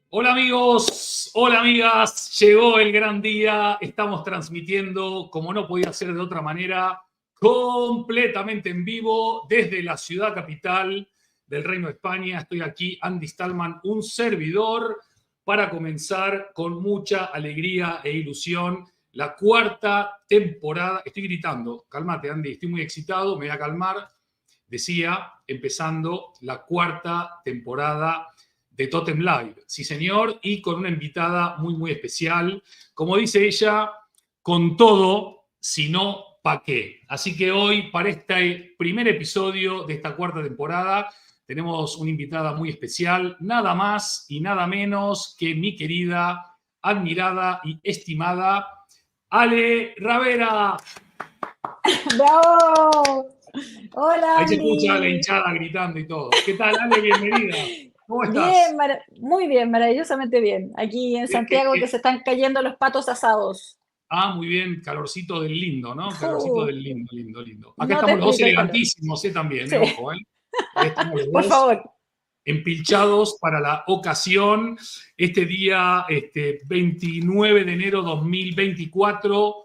Hola amigos, hola amigas, llegó el gran día, estamos transmitiendo, como no podía ser de otra manera, completamente en vivo desde la ciudad capital del Reino de España. Estoy aquí, Andy Stalman, un servidor, para comenzar con mucha alegría e ilusión la cuarta temporada. Estoy gritando, cálmate Andy, estoy muy excitado, me voy a calmar. Decía, empezando la cuarta temporada de TOTEM Live. Sí, señor, y con una invitada muy, muy especial. Como dice ella, con todo, si no, ¿pa' qué? Así que hoy, para este primer episodio de esta cuarta temporada, tenemos una invitada muy especial, nada más y nada menos que mi querida, admirada y estimada Ale Ravera. ¡Bravo! Hola, Ahí se escucha la Andy. hinchada gritando y todo. ¿Qué tal, Ale? Bienvenida. ¿Cómo Bien, estás? muy bien, maravillosamente bien. Aquí en Eh, eh, Santiago que eh, se están cayendo los patos asados. Muy bien, calorcito del lindo, ¿no? Calorcito Fu, del lindo, lindo, lindo. Acá no te estamos los dos explico el calor. elegantísimos, también, Sí, ojo, ¿eh? Acá estamos los por dos favor. empilchados para la ocasión. Este día, 29 de enero 2024,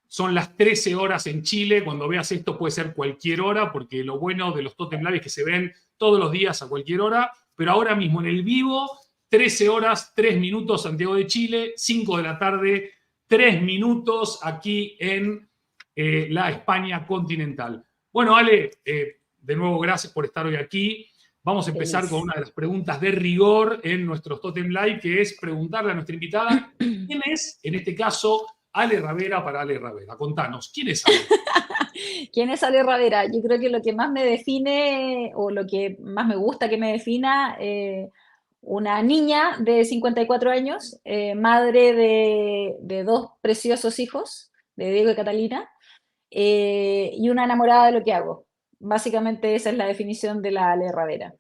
son las 13 horas en Chile. Cuando veas esto puede ser cualquier hora, porque lo bueno de los Totem Live es que se ven todos los días a cualquier hora, pero ahora mismo en el vivo, 13 horas, 3 minutos Santiago de Chile, 5 de la tarde, 3 minutos aquí en la España continental. Bueno, Ale, de nuevo gracias por estar hoy aquí. Vamos a empezar con Feliz. una de las preguntas de rigor en nuestros Totem Live, que es preguntarle a nuestra invitada quién es, en este caso, Ale Ravera para Ale Ravera. Contanos, ¿quién es Ale? ¿Quién es Ale Ravera? Yo creo que lo que más me define o lo que más me gusta que me defina, una niña de 54 años, madre de dos preciosos hijos, de Diego y Catalina, y una enamorada de lo que hago. Básicamente esa es la definición de la Ale Ravera.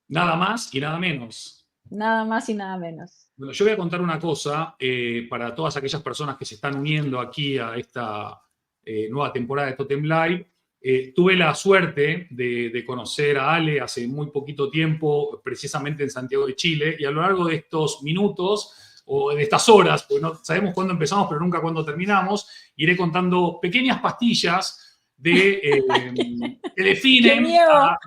Nada más y nada menos. Nada más y nada menos. Bueno, yo voy a contar una cosa para todas aquellas personas que se están uniendo aquí a esta nueva temporada de Totem Live. Tuve la suerte de conocer a Ale hace muy poquito tiempo, precisamente en Santiago de Chile, y a lo largo de estos minutos o de estas horas, porque no sabemos cuándo empezamos, pero nunca cuándo terminamos, iré contando pequeñas pastillas que ¡Qué definen miedo! a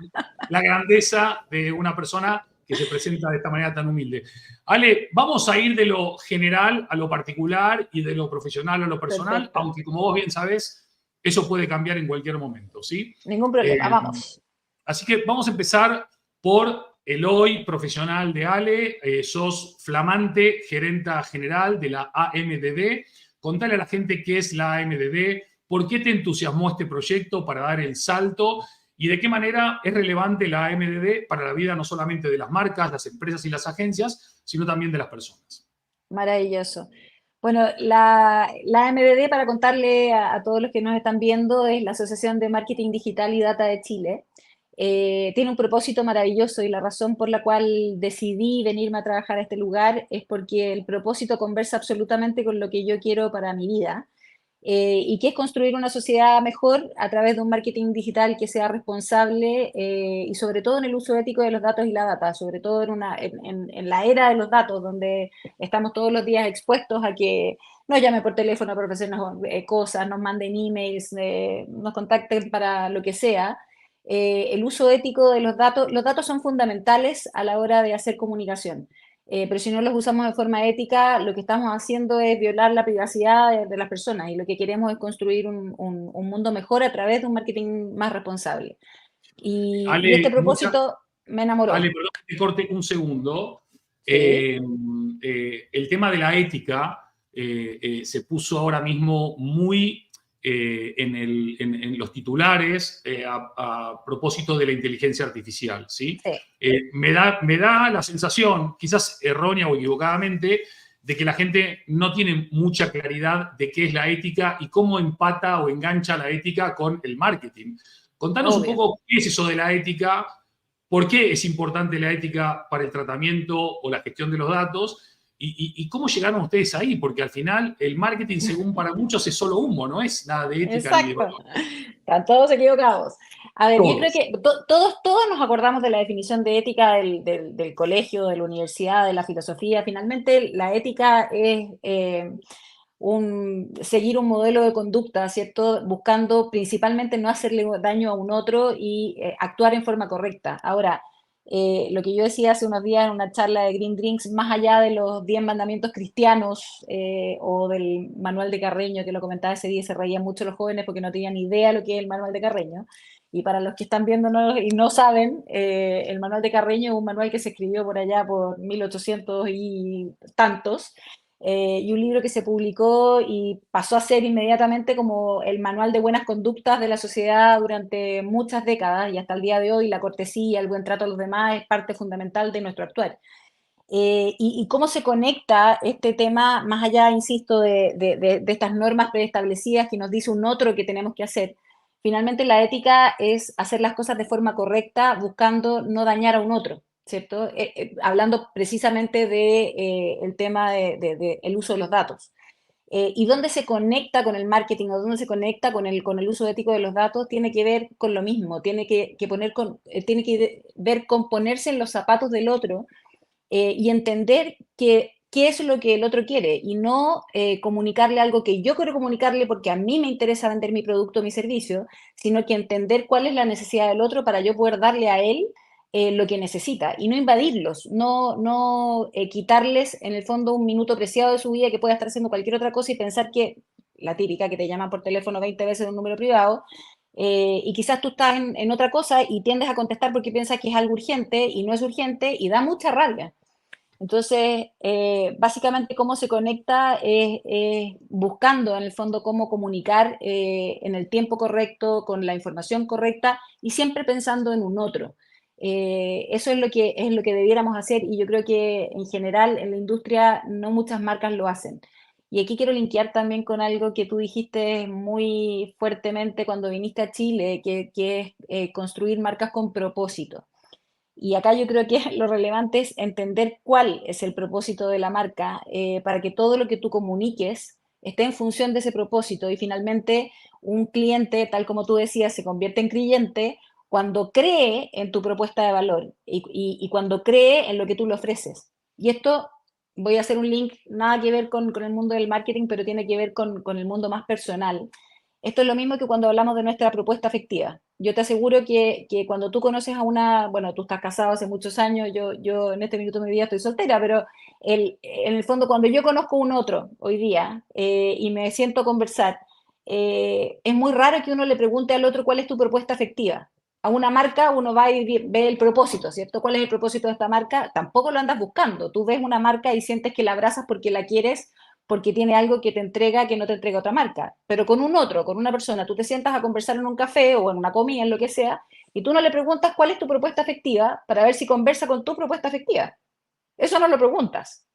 la grandeza de una persona que se presenta de esta manera tan humilde. Ale, vamos a ir de lo general a lo particular y de lo profesional a lo personal, Perfecto. aunque como vos bien sabés, eso puede cambiar en cualquier momento, ¿sí? Ningún Eh, problema, vamos. Así que vamos a empezar por el hoy profesional de Ale. Sos flamante gerenta general de la AMDD. Contale a la gente qué es la AMDD, por qué te entusiasmó este proyecto para dar el salto y de qué manera es relevante la AMDD para la vida no solamente de las marcas, las empresas y las agencias, sino también de las personas. Maravilloso. Bueno, la MDD, para contarle a todos los que nos están viendo, es la Asociación de Marketing Digital y Data de Chile. Tiene un propósito maravilloso y la razón por la cual decidí venirme a trabajar a este lugar es porque el propósito conversa absolutamente con lo que yo quiero para mi vida, y que es construir una sociedad mejor a través de un marketing digital que sea responsable, y sobre todo en el uso ético de los datos y la data, sobre todo en la era de los datos, donde estamos todos los días expuestos a que nos llamen por teléfono para ofrecernos cosas, nos manden emails, nos contacten para lo que sea. El uso ético de los datos son fundamentales a la hora de hacer comunicación. Pero si no los usamos de forma ética, lo que estamos haciendo es violar la privacidad de las personas y lo que queremos es construir un mundo mejor a través de un marketing más responsable. Y este Ale, propósito me enamoró. Perdón que te corte un segundo. Sí, El tema de la ética se puso ahora mismo muy en los titulares a propósito de la inteligencia artificial. ¿Sí? sí, Me da la sensación, quizás errónea o equivocadamente, de que la gente no tiene mucha claridad de qué es la ética y cómo empata o engancha la ética con el marketing. Contanos un obvio. poco qué es eso de la ética, por qué es importante la ética para el tratamiento o la gestión de los datos ¿Y cómo llegaron ustedes ahí? Porque al final el marketing, según para muchos, es solo humo, no es nada de ética ni de Exacto. valor. Están todos equivocados. A ver, yo creo Todos. que todos nos acordamos de la definición de ética del colegio, de la universidad, de la filosofía. Finalmente, la ética es seguir un modelo de conducta, ¿cierto? Buscando principalmente no hacerle daño a un otro y actuar en forma correcta. Ahora, lo que yo decía hace unos días en una charla de Green Drinks, más allá de los 10 mandamientos cristianos o del manual de Carreño, que lo comentaba ese día, se reían mucho los jóvenes porque no tenían idea lo que es el manual de Carreño. Y para los que están viéndonos y no saben, el manual de Carreño es un manual que se escribió por allá por 1800 y tantos, y un libro que se publicó y pasó a ser inmediatamente como el manual de buenas conductas de la sociedad durante muchas décadas, y hasta el día de hoy la cortesía, el buen trato a los demás es parte fundamental de nuestro actuar. Y cómo se conecta este tema, más allá, insisto, de estas normas preestablecidas que nos dice un otro que tenemos que hacer. Finalmente la ética es hacer las cosas de forma correcta, buscando no dañar a un otro, ¿cierto? Hablando precisamente del tema el uso de los datos. Y dónde se conecta con el marketing o dónde se conecta con el uso ético de los datos, tiene que ver con lo mismo, tiene que ver con ponerse en los zapatos del otro, y entender qué es lo que el otro quiere y no comunicarle algo que yo quiero comunicarle porque a mí me interesa vender mi producto o mi servicio, sino que entender cuál es la necesidad del otro para yo poder darle a él lo que necesita y no invadirlos, no quitarles en el fondo un minuto preciado de su vida que pueda estar haciendo cualquier otra cosa y pensar que la típica que te llaman por teléfono 20 veces de un número privado, y quizás tú estás en otra cosa y tiendes a contestar porque piensas que es algo urgente y no es urgente y da mucha rabia. Entonces, básicamente cómo se conecta es buscando en el fondo cómo comunicar en el tiempo correcto, con la información correcta y siempre pensando en un otro. Eso es lo que debiéramos hacer y yo creo que en general en la industria no muchas marcas lo hacen. Y aquí quiero linkear también con algo que tú dijiste muy fuertemente cuando viniste a Chile, que es construir marcas con propósito. Y acá yo creo que lo relevante es entender cuál es el propósito de la marca, para que todo lo que tú comuniques esté en función de ese propósito y finalmente un cliente, tal como tú decías, se convierte en creyente cuando cree en tu propuesta de valor y cuando cree en lo que tú le ofreces. Y esto, voy a hacer un link, nada que ver con el mundo del marketing, pero tiene que ver con el mundo más personal. Esto es lo mismo que cuando hablamos de nuestra propuesta afectiva. Yo te aseguro que cuando tú conoces a una, bueno, tú estás casado hace muchos años, yo en este minuto de mi vida estoy soltera, pero en el fondo cuando yo conozco a un otro hoy día y me siento a conversar, es muy raro que uno le pregunte al otro cuál es tu propuesta afectiva. A una marca uno va y ve el propósito, ¿cierto? ¿Cuál es el propósito de esta marca? Tampoco lo andas buscando. Tú ves una marca y sientes que la abrazas porque la quieres, porque tiene algo que te entrega que no te entrega otra marca. Pero con un otro, con una persona, tú te sientas a conversar en un café o en una comida, en lo que sea, y tú no le preguntas cuál es tu propuesta afectiva para ver si conversa con tu propuesta afectiva. Eso no lo preguntas.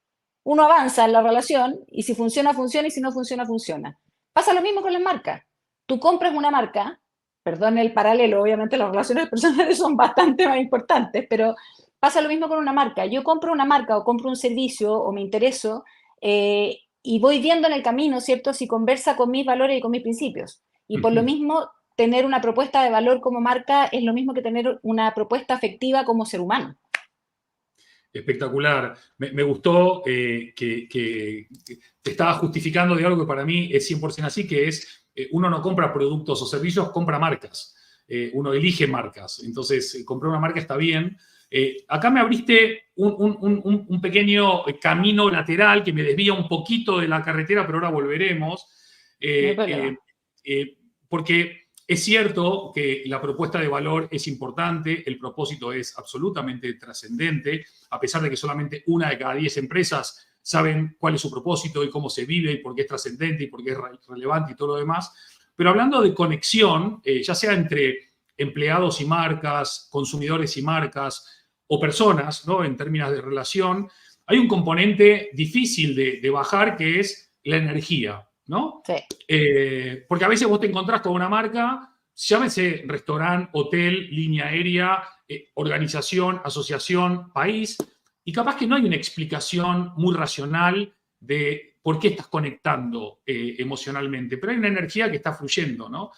Uno avanza en la relación y si funciona, funciona y si no funciona, funciona. Pasa lo mismo con las marcas. Tú compras una marca, perdón el paralelo, obviamente las relaciones personales son bastante más importantes, pero pasa lo mismo con una marca. Yo compro una marca o compro un servicio o me intereso, y voy viendo en el camino, ¿cierto?, si conversa con mis valores y con mis principios. Y por lo mismo, tener una propuesta de valor como marca es lo mismo que tener una propuesta afectiva como ser humano. Espectacular. Me gustó que te estaba justificando de algo que para mí es 100% así, que es uno no compra productos o servicios, compra marcas. Uno elige marcas. Entonces, comprar una marca está bien. Acá me abriste un pequeño camino lateral que me desvía un poquito de la carretera, pero ahora volveremos. No hay problema. Porque es cierto que la propuesta de valor es importante, el propósito es absolutamente trascendente, a pesar de que solamente una de cada 10 empresas saben cuál es su propósito y cómo se vive y por qué es trascendente y por qué es relevante y todo lo demás. Pero hablando de conexión, ya sea entre empleados y marcas, consumidores y marcas o personas, ¿no?, en términos de relación, hay un componente difícil de bajar que es la energía, ¿no? Sí. Porque a veces vos te encontrás con una marca, llámese restaurante, hotel, línea aérea, organización, asociación, país, y capaz que no hay una explicación muy racional de por qué estás conectando emocionalmente, pero hay una energía que está fluyendo, ¿no?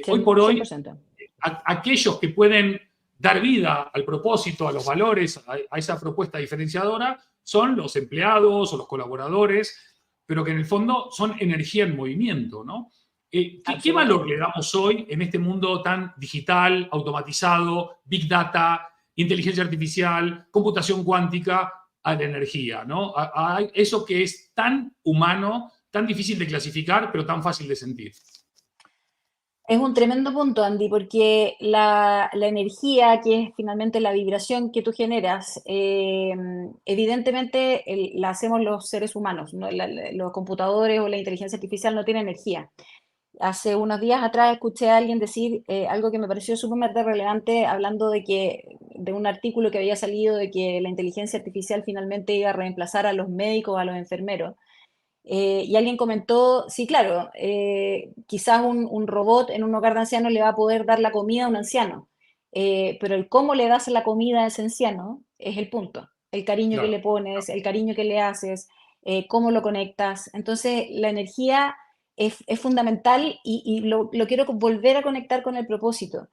Hoy por hoy, 100%. aquellos que pueden dar vida al propósito, a los valores, a esa propuesta diferenciadora, son los empleados o los colaboradores, pero que en el fondo son energía en movimiento, ¿no? ¿Qué valor le damos hoy en este mundo tan digital, automatizado, big data, inteligencia artificial, computación cuántica, a la energía, ¿no? A eso que es tan humano, tan difícil de clasificar, pero tan fácil de sentir? Es un tremendo punto, Andy, porque la energía, que es finalmente la vibración que tú generas, evidentemente la hacemos los seres humanos, ¿no? Los computadores o la inteligencia artificial no tienen energía. Hace unos días atrás escuché a alguien decir algo que me pareció sumamente relevante, hablando de un artículo que había salido de que la inteligencia artificial finalmente iba a reemplazar a los médicos, a los enfermeros. Y alguien comentó, sí, claro, quizás un robot en un hogar de ancianos le va a poder dar la comida a un anciano, pero el cómo le das la comida a ese anciano es el punto. El cariño que Claro. le pones, el cariño que le haces, cómo lo conectas. Entonces, la energía es fundamental y lo quiero volver a conectar con el propósito.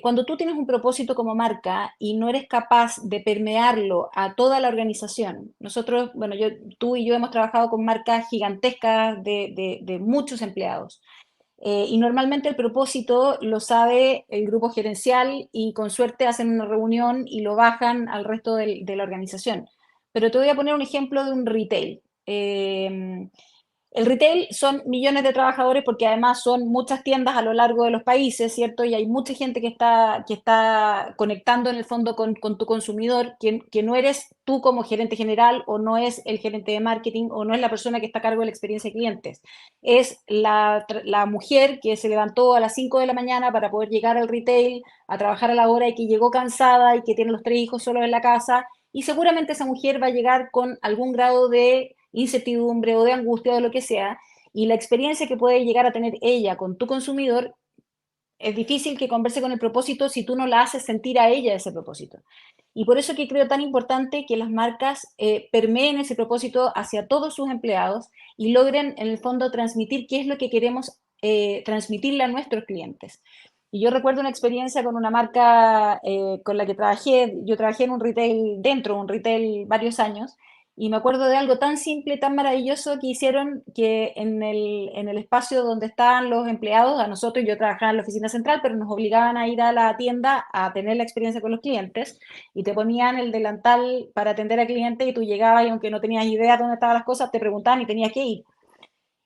Cuando tú tienes un propósito como marca y no eres capaz de permearlo a toda la organización, nosotros, bueno, tú y yo hemos trabajado con marcas gigantescas de muchos empleados. Y normalmente el propósito lo sabe el grupo gerencial y con suerte hacen una reunión y lo bajan al resto de la organización. Pero te voy a poner un ejemplo de un retail. El retail son millones de trabajadores porque además son muchas tiendas a lo largo de los países, ¿cierto? Y hay mucha gente que está conectando en el fondo con tu consumidor, que no eres tú como gerente general o no es el gerente de marketing o no es la persona que está a cargo de la experiencia de clientes. Es la mujer que se levantó a las 5 de la mañana para poder llegar al retail, a trabajar a la hora y que llegó cansada y que tiene los 3 hijos solos en la casa. Y seguramente esa mujer va a llegar con algún grado de incertidumbre o de angustia o de lo que sea, y la experiencia que puede llegar a tener ella con tu consumidor, es difícil que converse con el propósito si tú no la haces sentir a ella ese propósito. Y por eso que creo tan importante que las marcas permeen ese propósito hacia todos sus empleados y logren en el fondo transmitir qué es lo que queremos transmitirle a nuestros clientes. Y yo recuerdo una experiencia con una marca con la que yo trabajé en un retail, dentro de un retail varios años, y me acuerdo de algo tan simple, tan maravilloso que hicieron, que en el espacio donde estaban los empleados, a nosotros, yo trabajaba en la oficina central, pero nos obligaban a ir a la tienda a tener la experiencia con los clientes, y te ponían el delantal para atender al cliente y tú llegabas y aunque no tenías idea de dónde estaban las cosas, te preguntaban y tenías que ir.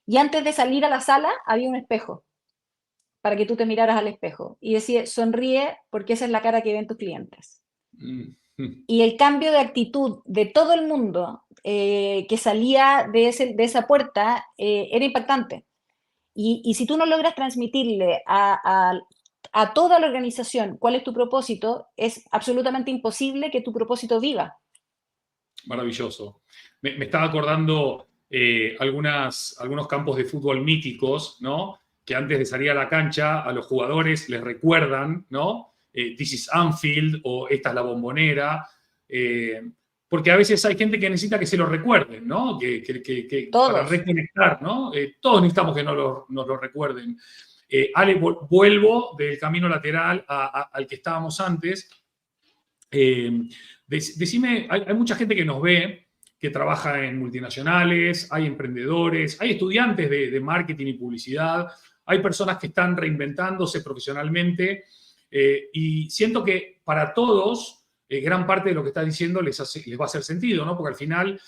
Y antes de salir a la sala había un espejo para que tú te miraras al espejo y decía, sonríe porque esa es la cara que ven tus clientes. Mm, mm. Y el cambio de actitud de todo el mundo que salía de esa puerta era impactante. Y si tú no logras transmitirle a toda la organización cuál es tu propósito, es absolutamente imposible que tu propósito viva. Maravilloso. Me estaba acordando algunos campos de fútbol míticos, ¿no? Que antes de salir a la cancha a los jugadores les recuerdan, ¿no? This is Anfield o esta es la Bombonera. Porque a veces hay gente que necesita que se lo recuerden, ¿no? Que para Todos. reconectar, ¿no? Todos necesitamos que nos lo recuerden. Ale, vuelvo del camino lateral al que estábamos antes. Decime, hay mucha gente que nos ve, que trabaja en multinacionales, hay emprendedores, hay estudiantes de marketing y publicidad, hay personas que están reinventándose profesionalmente y siento que para todos gran parte de lo que estás diciendo les va a hacer sentido, ¿no? Porque al final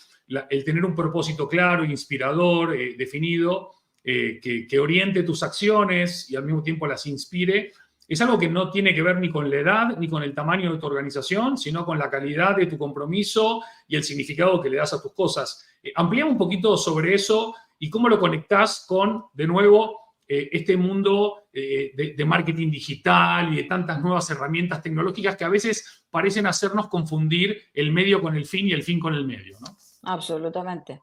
el tener un propósito claro, inspirador, definido, que oriente tus acciones y al mismo tiempo las inspire, es algo que no tiene que ver ni con la edad ni con el tamaño de tu organización, sino con la calidad de tu compromiso y el significado que le das a tus cosas. Amplía un poquito sobre eso y cómo lo conectás con, de nuevo, este mundo de marketing digital y de tantas nuevas herramientas tecnológicas que a veces parecen hacernos confundir el medio con el fin y el fin con el medio, ¿no? Absolutamente.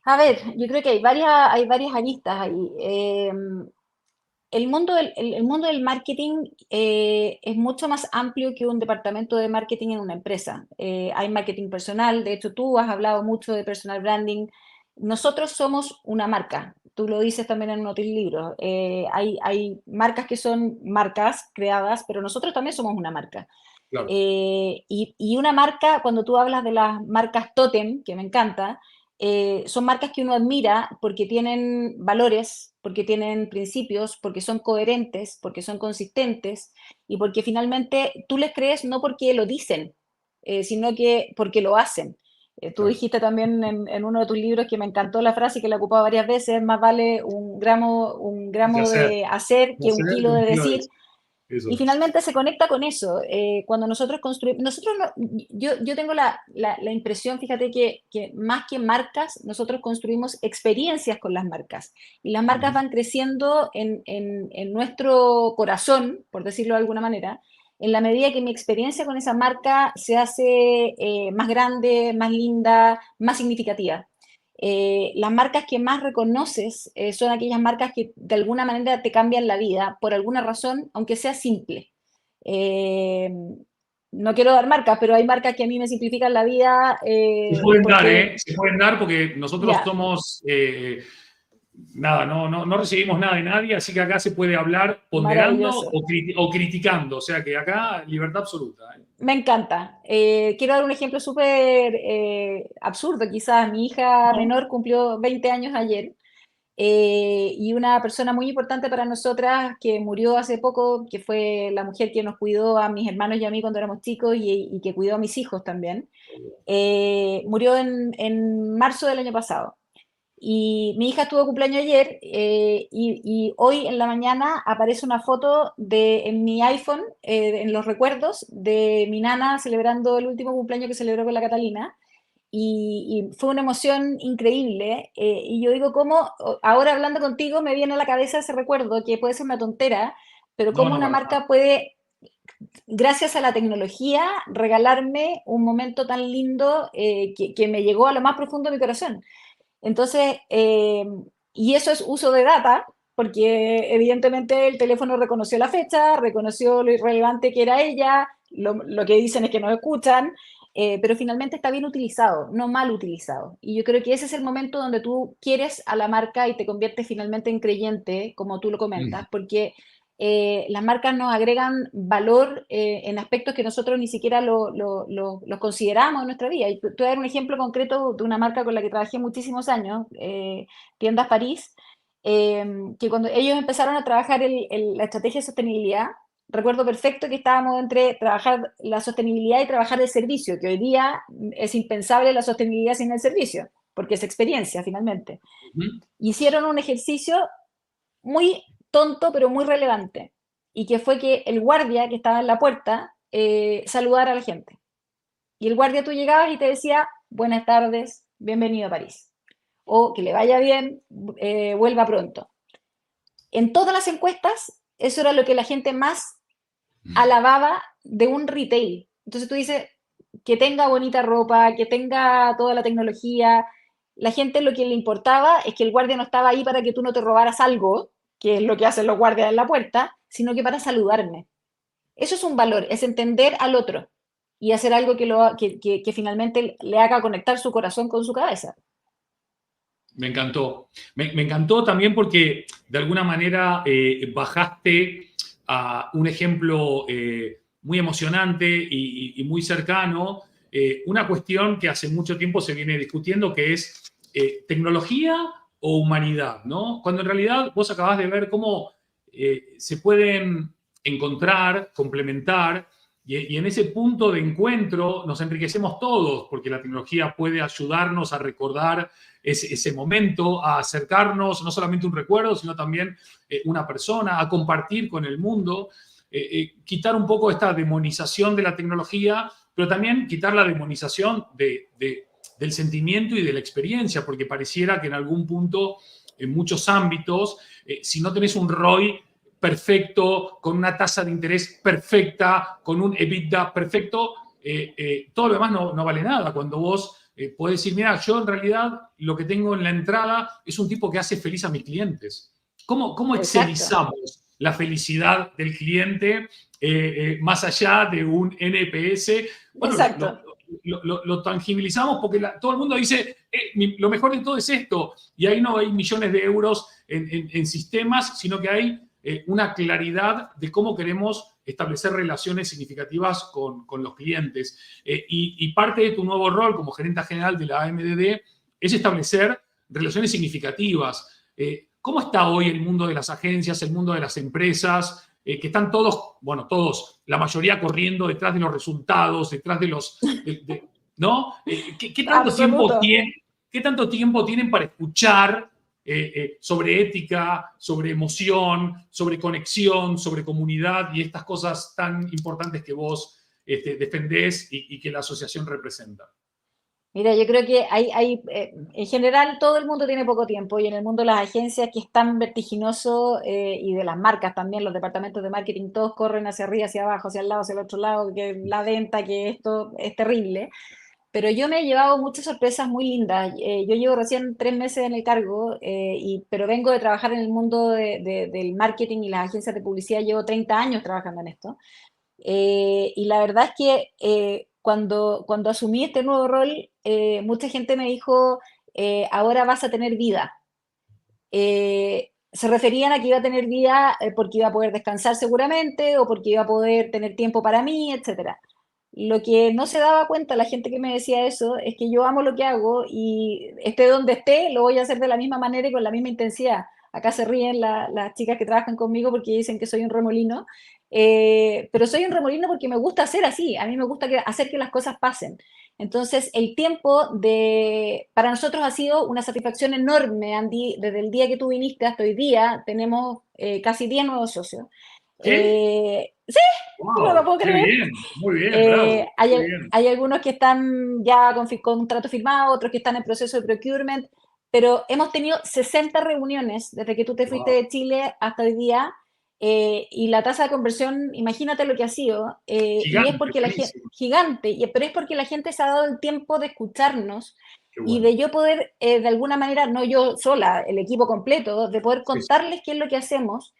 A ver, yo creo que hay varias aristas ahí. el mundo del marketing es mucho más amplio que un departamento de marketing en una empresa. Hay marketing personal, de hecho tú has hablado mucho de personal branding. Nosotros somos una marca, tú lo dices también en uno de tus libros. Hay marcas que son marcas creadas, pero nosotros también somos una marca. Claro, Y una marca, cuando tú hablas de las marcas TOTEM, que me encanta, son marcas que uno admira porque tienen valores, porque tienen principios, porque son coherentes, porque son consistentes y porque finalmente tú les crees no porque lo dicen, sino que porque lo hacen. Tú claro. dijiste también en uno de tus libros que me encantó la frase y que la he ocupado varias veces, más vale un De gramo hacer, de hacer de que un hacer que kilo un de kilo de decir. eso. Eso Y es. finalmente se conecta con eso. Cuando nosotros construimos, yo tengo la impresión, fíjate, que más que marcas, nosotros construimos experiencias con las marcas. Y las marcas Ujú. van creciendo en nuestro corazón, por decirlo de alguna manera, en la medida que mi experiencia con esa marca se hace más grande, más linda, más significativa. Las marcas que más reconoces son aquellas marcas que de alguna manera te cambian la vida, por alguna razón, aunque sea simple. Eh, no quiero dar marcas, pero hay marcas que a mí me simplifican la vida Se pueden dar, porque, ¿eh? Se pueden dar porque nosotros ya, somos, nada, no recibimos nada de nadie, así que acá se puede hablar ponderando maravilloso. o criticando. O sea que acá libertad absoluta. ¿Eh? Me encanta. Quiero dar un ejemplo súper absurdo, quizás. Mi hija No, menor cumplió 20 años ayer. Y una persona muy importante para nosotras que murió hace poco, que fue la mujer que nos cuidó a mis hermanos y a mí cuando éramos chicos y que cuidó a mis hijos también, murió en marzo del año pasado. Y mi hija tuvo cumpleaños ayer y hoy en la mañana aparece una foto en mi iPhone, en los recuerdos, de mi nana celebrando el último cumpleaños que celebró con la Catalina y fue una emoción increíble. Y yo digo, cómo, ahora hablando contigo, me viene a la cabeza ese recuerdo, que puede ser una tontera, pero no, cómo no, una para nada. marca puede, gracias a la tecnología, regalarme un momento tan lindo que me llegó a lo más profundo de mi corazón. Entonces, y eso es uso de data, porque evidentemente el teléfono reconoció la fecha, reconoció lo irrelevante que era ella, lo que dicen es que nos escuchan, pero finalmente está bien utilizado, no mal utilizado. Y yo creo que ese es el momento donde tú quieres a la marca y te conviertes finalmente en creyente, como tú lo Mm. comentas, porque las marcas nos agregan valor en aspectos que nosotros ni siquiera los consideramos en nuestra vida. Y te voy a dar un ejemplo concreto de una marca con la que trabajé muchísimos años, Tiendas París, que cuando ellos empezaron a trabajar la estrategia de sostenibilidad, recuerdo perfecto que estábamos entre trabajar la sostenibilidad y trabajar el servicio, que hoy día es impensable la sostenibilidad sin el servicio, porque es experiencia finalmente. Ujú. Hicieron un ejercicio muy tonto, pero muy relevante. Y que fue que el guardia que estaba en la puerta saludara a la gente. Y el guardia tú llegabas y te decía, buenas tardes, bienvenido a París. O que le vaya bien, vuelva pronto. En todas las encuestas, eso era lo que la gente más alababa de un retail. Entonces tú dices, que tenga bonita ropa, que tenga toda la tecnología. La gente lo que le importaba es que el guardia no estaba ahí para que tú no te robaras algo, que es lo que hacen los guardias en la puerta, sino que para saludarme. Eso es un valor, es entender al otro y hacer algo que finalmente le haga conectar su corazón con su cabeza. Me encantó. Me encantó también porque de alguna manera bajaste a un ejemplo muy emocionante y muy cercano, una cuestión que hace mucho tiempo se viene discutiendo, que es tecnología o humanidad, ¿no? Cuando en realidad vos acabás de ver cómo se pueden encontrar, complementar, y en ese punto de encuentro nos enriquecemos todos, porque la tecnología puede ayudarnos a recordar ese momento, a acercarnos no solamente un recuerdo, sino también una persona, a compartir con el mundo, quitar un poco esta demonización de la tecnología, pero también quitar la demonización del sentimiento y de la experiencia, porque pareciera que en algún punto, en muchos ámbitos, si no tenés un ROI perfecto, con una tasa de interés perfecta, con un EBITDA perfecto, todo lo demás no vale nada. Cuando vos podés decir, mira, yo en realidad lo que tengo en la entrada es un tipo que hace feliz a mis clientes. ¿Cómo Exacto, excelizamos la felicidad del cliente más allá de un NPS? Bueno, exacto. lo tangibilizamos porque todo el mundo dice, lo mejor de todo es esto, y ahí no hay millones de euros en sistemas, sino que hay una claridad de cómo queremos establecer relaciones significativas con los clientes. Y parte de tu nuevo rol como gerente general de la AMDD es establecer relaciones significativas. ¿Cómo está hoy el mundo de las agencias, el mundo de las empresas, que están todos, bueno, todos, la mayoría corriendo detrás de los resultados, detrás de los, ¿no? Absoluto. ¿Qué tanto tiempo tienen para escuchar sobre ética, sobre emoción, sobre conexión, sobre comunidad y estas cosas tan importantes que vos defendés y que la asociación representa? Mira, yo creo que en general todo el mundo tiene poco tiempo y en el mundo de las agencias que es tan vertiginoso y de las marcas también, los departamentos de marketing todos corren hacia arriba, hacia abajo, hacia el lado, hacia el otro lado, que la venta, que esto es terrible. Pero yo me he llevado muchas sorpresas muy lindas. Yo llevo recién 3 meses en el cargo, pero vengo de trabajar en el mundo del marketing y las agencias de publicidad. Llevo 30 años trabajando en esto. Y la verdad es que cuando asumí este nuevo rol, mucha gente me dijo, ahora vas a tener vida. Se referían a que iba a tener vida porque iba a poder descansar seguramente o porque iba a poder tener tiempo para mí, etcétera. Lo que no se daba cuenta la gente que me decía eso es que yo amo lo que hago y esté donde esté, lo voy a hacer de la misma manera y con la misma intensidad. Acá se ríen las chicas que trabajan conmigo porque dicen que soy un remolino, pero soy un remolino porque me gusta hacer así, a mí me gusta hacer que las cosas pasen. Entonces, para nosotros ha sido una satisfacción enorme, Andy, desde el día que tú viniste hasta hoy día, tenemos casi 10 nuevos socios. ¿Qué? Sí, no lo ¡Wow! puedo ¡Qué creer. bien! Muy bien, bravo. Qué bien. Hay algunos que están ya con contrato firmado, otros que están en proceso de procurement, pero hemos tenido 60 reuniones desde que tú te fuiste Wow. de Chile hasta hoy día, y la tasa de conversión, imagínate lo que ha sido, y es Gigante, porque la gente, buenísimo. gigante, pero es porque la gente se ha dado el tiempo de escucharnos Qué y bueno. de yo poder, de alguna manera, no yo sola, el equipo completo, de poder Sí, sí. contarles qué es lo que hacemos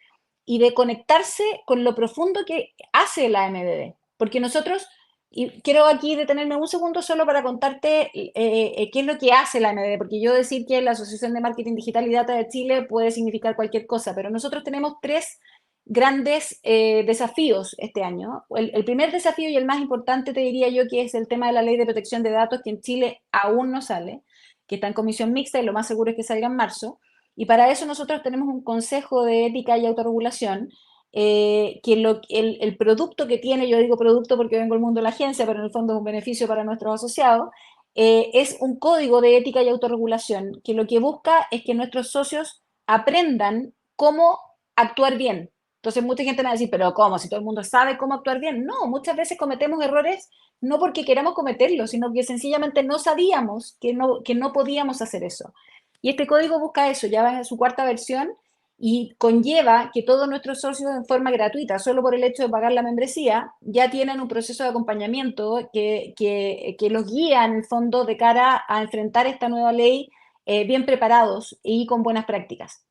y de conectarse con lo profundo que hace la MBD. Porque nosotros, y quiero aquí detenerme un segundo solo para contarte qué es lo que hace la MBD, porque yo decir que la Asociación de Marketing Digital y Data de Chile puede significar cualquier cosa, pero nosotros tenemos tres grandes desafíos este año. El primer desafío y el más importante te diría yo que es el tema de la ley de protección de datos, que en Chile aún no sale, que está en comisión mixta y lo más seguro es que salga en marzo. Y para eso nosotros tenemos un consejo de ética y autorregulación, el producto que tiene, yo digo producto porque vengo del mundo de la agencia, pero en el fondo es un beneficio para nuestros asociados, es un código de ética y autorregulación que lo que busca es que nuestros socios aprendan cómo actuar bien. Entonces mucha gente me va a decir, pero ¿cómo? Si todo el mundo sabe cómo actuar bien. No, muchas veces cometemos errores no porque queramos cometerlos, sino que sencillamente no sabíamos que no podíamos hacer eso. Y este código busca eso, ya va en su cuarta versión y conlleva que todos nuestros socios en forma gratuita, solo por el hecho de pagar la membresía, ya tienen un proceso de acompañamiento que los guía en el fondo de cara a enfrentar esta nueva ley bien preparados y con buenas prácticas.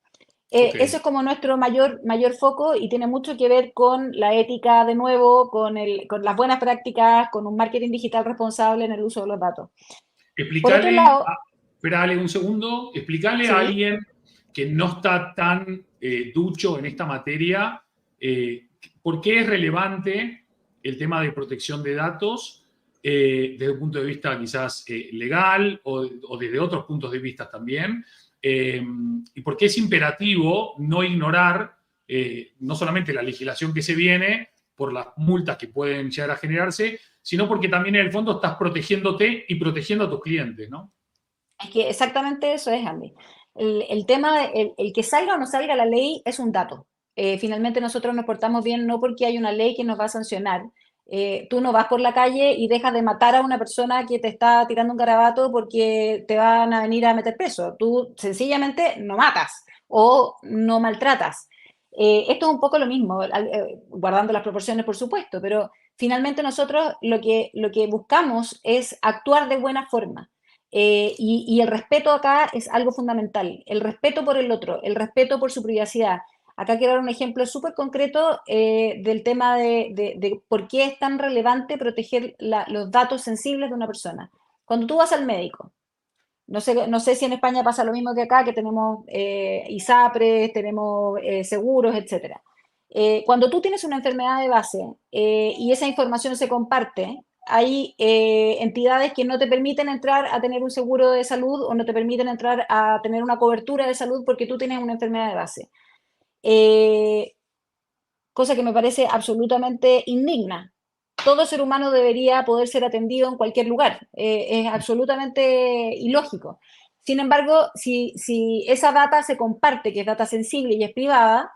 Ok. Eso es como nuestro mayor foco y tiene mucho que ver con la ética de nuevo, con las buenas prácticas, con un marketing digital responsable en el uso de los datos. Por otro Explícale, lado, espérale un segundo, explícale a sí, alguien que no está tan ducho en esta materia, por qué es relevante el tema de protección de datos desde un punto de vista quizás legal o desde otros puntos de vista también, y por qué es imperativo no ignorar no solamente la legislación que se viene por las multas que pueden llegar a generarse, sino porque también en el fondo estás protegiéndote y protegiendo a tus clientes, ¿no? es que exactamente eso es, Andy. El tema, el que salga o no salga la ley es un dato. Finalmente nosotros nos portamos bien no porque hay una ley que nos va a sancionar. Tú no vas por la calle y dejas de matar a una persona que te está tirando un garabato porque te van a venir a meter preso. Tú sencillamente no matas o no maltratas. Esto es un poco lo mismo, guardando las proporciones, por supuesto, pero finalmente nosotros lo que buscamos es actuar de buena forma. Y el respeto acá es algo fundamental, el respeto por el otro, el respeto por su privacidad. Acá quiero dar un ejemplo súper concreto del tema de por qué es tan relevante proteger los datos sensibles de una persona. Cuando tú vas al médico, no sé si en España pasa lo mismo que acá, que tenemos ISAPRES, tenemos seguros, etcétera. Cuando tú tienes una enfermedad de base y esa información se comparte, hay entidades que no te permiten entrar a tener un seguro de salud o no te permiten entrar a tener una cobertura de salud porque tú tienes una enfermedad de base. Eh, Cosa que me parece absolutamente indigna. Todo ser humano debería poder ser atendido en cualquier lugar. Es absolutamente ilógico. Sin embargo, si esa data se comparte, que es data sensible y es privada,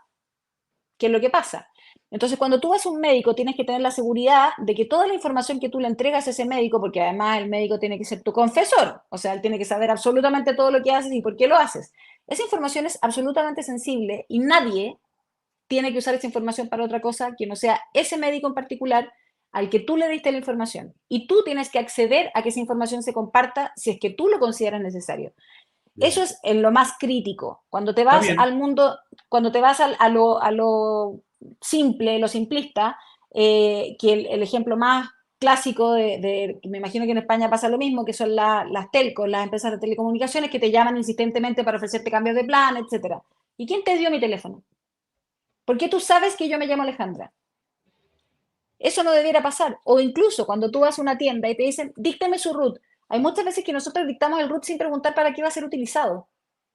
¿qué es lo que pasa? Entonces, cuando tú vas a un médico, tienes que tener la seguridad de que toda la información que tú le entregas a ese médico, porque además el médico tiene que ser tu confesor, o sea, él tiene que saber absolutamente todo lo que haces y por qué lo haces. Esa información es absolutamente sensible y nadie tiene que usar esa información para otra cosa que no sea ese médico en particular al que tú le diste la información. Y tú tienes que acceder a que esa información se comparta si es que tú lo consideras necesario. Eso Bien. es en lo más crítico. Cuando te Está vas bien. al mundo, cuando te vas a lo simple, lo simplista, que el ejemplo más clásico me imagino que en España pasa lo mismo, que son las telcos, las empresas de telecomunicaciones que te llaman insistentemente para ofrecerte cambios de plan, etcétera. ¿Y quién te dio mi teléfono? ¿Por qué tú sabes que yo me llamo Alejandra? Eso no debiera pasar. O incluso cuando tú vas a una tienda y te dicen, dícteme su root. Hay muchas veces que nosotros dictamos el root sin preguntar para qué va a ser utilizado.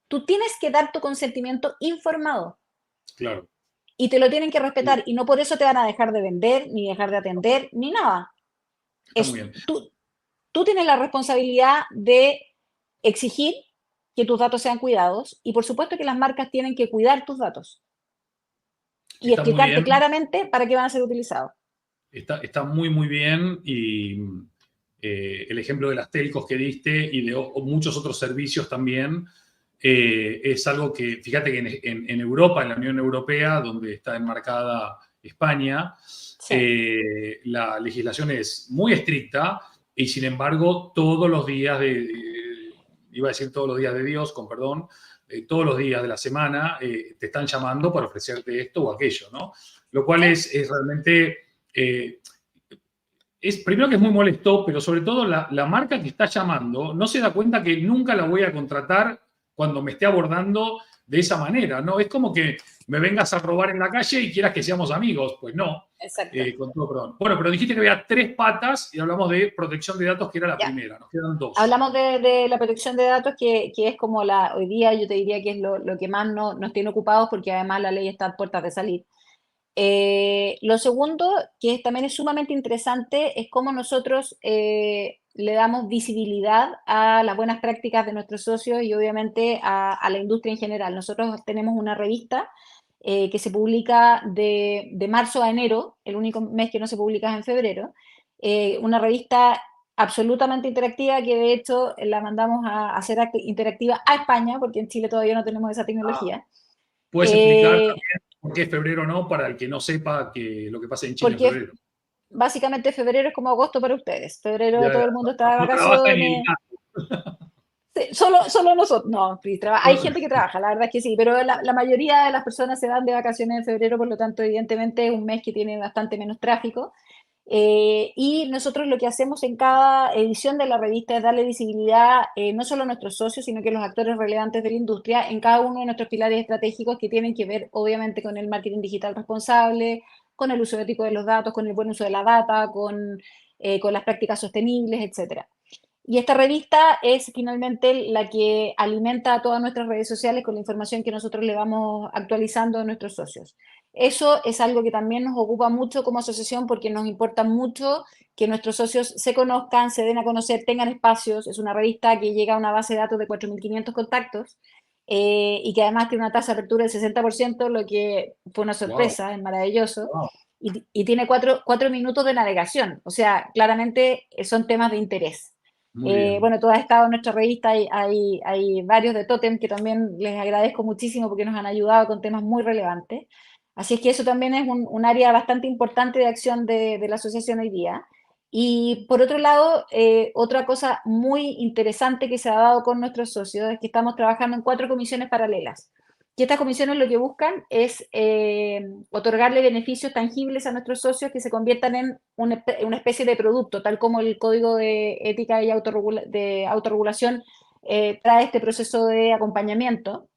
Tú tienes que dar tu consentimiento informado Claro. y te lo tienen que Sí, respetar y no por eso te van a dejar de vender, ni dejar de atender, ni nada. está muy bien. Tú tienes la responsabilidad de exigir que tus datos sean cuidados y por supuesto que las marcas tienen que cuidar tus datos y Está muy explicarte bien. claramente para qué van a ser utilizados. Está muy, muy bien. Y el ejemplo de las telcos que diste y de muchos otros servicios también es algo que, fíjate que en Europa, en la Unión Europea, donde está enmarcada España, Sí. la legislación es muy estricta y sin embargo todos los días iba a decir todos los días de Dios, con perdón, todos los días de la semana te están llamando para ofrecerte esto o aquello, ¿no? Lo cual ¿Sí? es realmente... eh, primero que es muy molesto, pero sobre todo la marca que está llamando no se da cuenta que nunca la voy a contratar cuando me esté abordando de esa manera, ¿no? Es como que me vengas a robar en la calle y quieras que seamos amigos. Pues no, Exacto. con todo perdón. Bueno, pero dijiste que había 3 patas y hablamos de protección de datos, que era la Ya. primera. Nos quedan 2. Hablamos de la protección de datos, que es como hoy día yo te diría que es lo que más nos tiene ocupados, porque además la ley está a puertas de salir. Lo segundo, también es sumamente interesante, es cómo nosotros le damos visibilidad a las buenas prácticas de nuestros socios y obviamente a la industria en general. Nosotros tenemos una revista que se publica de marzo a enero, el único mes que no se publica es en febrero, una revista absolutamente interactiva que de hecho la mandamos a hacer interactiva a España, porque en Chile todavía no tenemos esa tecnología. ¿Puedes explicar Eh, también por qué febrero no, para el que no sepa lo que pasa en Chile en Porque febrero? básicamente febrero es como agosto para ustedes. Febrero Ya, todo el mundo está de no trabaja ni vacaciones. Sí, solo nosotros. No, sí, hay gente que trabaja, la verdad es que sí, pero la mayoría de las personas se van de vacaciones en febrero, por lo tanto, evidentemente es un mes que tiene bastante menos tráfico. Y nosotros lo que hacemos en cada edición de la revista es darle visibilidad no solo a nuestros socios, sino que a los actores relevantes de la industria en cada uno de nuestros pilares estratégicos que tienen que ver, obviamente, con el marketing digital responsable, con el uso ético de los datos, con el buen uso de la data, con las prácticas sostenibles, etcétera. Y esta revista es finalmente la que alimenta a todas nuestras redes sociales con la información que nosotros le vamos actualizando a nuestros socios. Eso es algo que también nos ocupa mucho como asociación porque nos importa mucho que nuestros socios se conozcan, se den a conocer, tengan espacios. Es una revista que llega a una base de datos de 4.500 contactos y que además tiene una tasa de apertura del 60%, lo que fue una Wow, sorpresa, es maravilloso. wow, Y tiene cuatro minutos de navegación, o sea, claramente son temas de interés. muy bien. Bueno, tú has estado en nuestra revista, hay varios de TOTEM que también les agradezco muchísimo porque nos han ayudado con temas muy relevantes. Así es que eso también es un área bastante importante de acción de la asociación hoy día. Y por otro lado, otra cosa muy interesante que se ha dado con nuestros socios es que estamos trabajando en 4 comisiones paralelas. Y estas comisiones lo que buscan es otorgarle beneficios tangibles a nuestros socios que se conviertan en una especie de producto, tal como el Código de Ética y de Autorregulación trae este proceso de acompañamiento,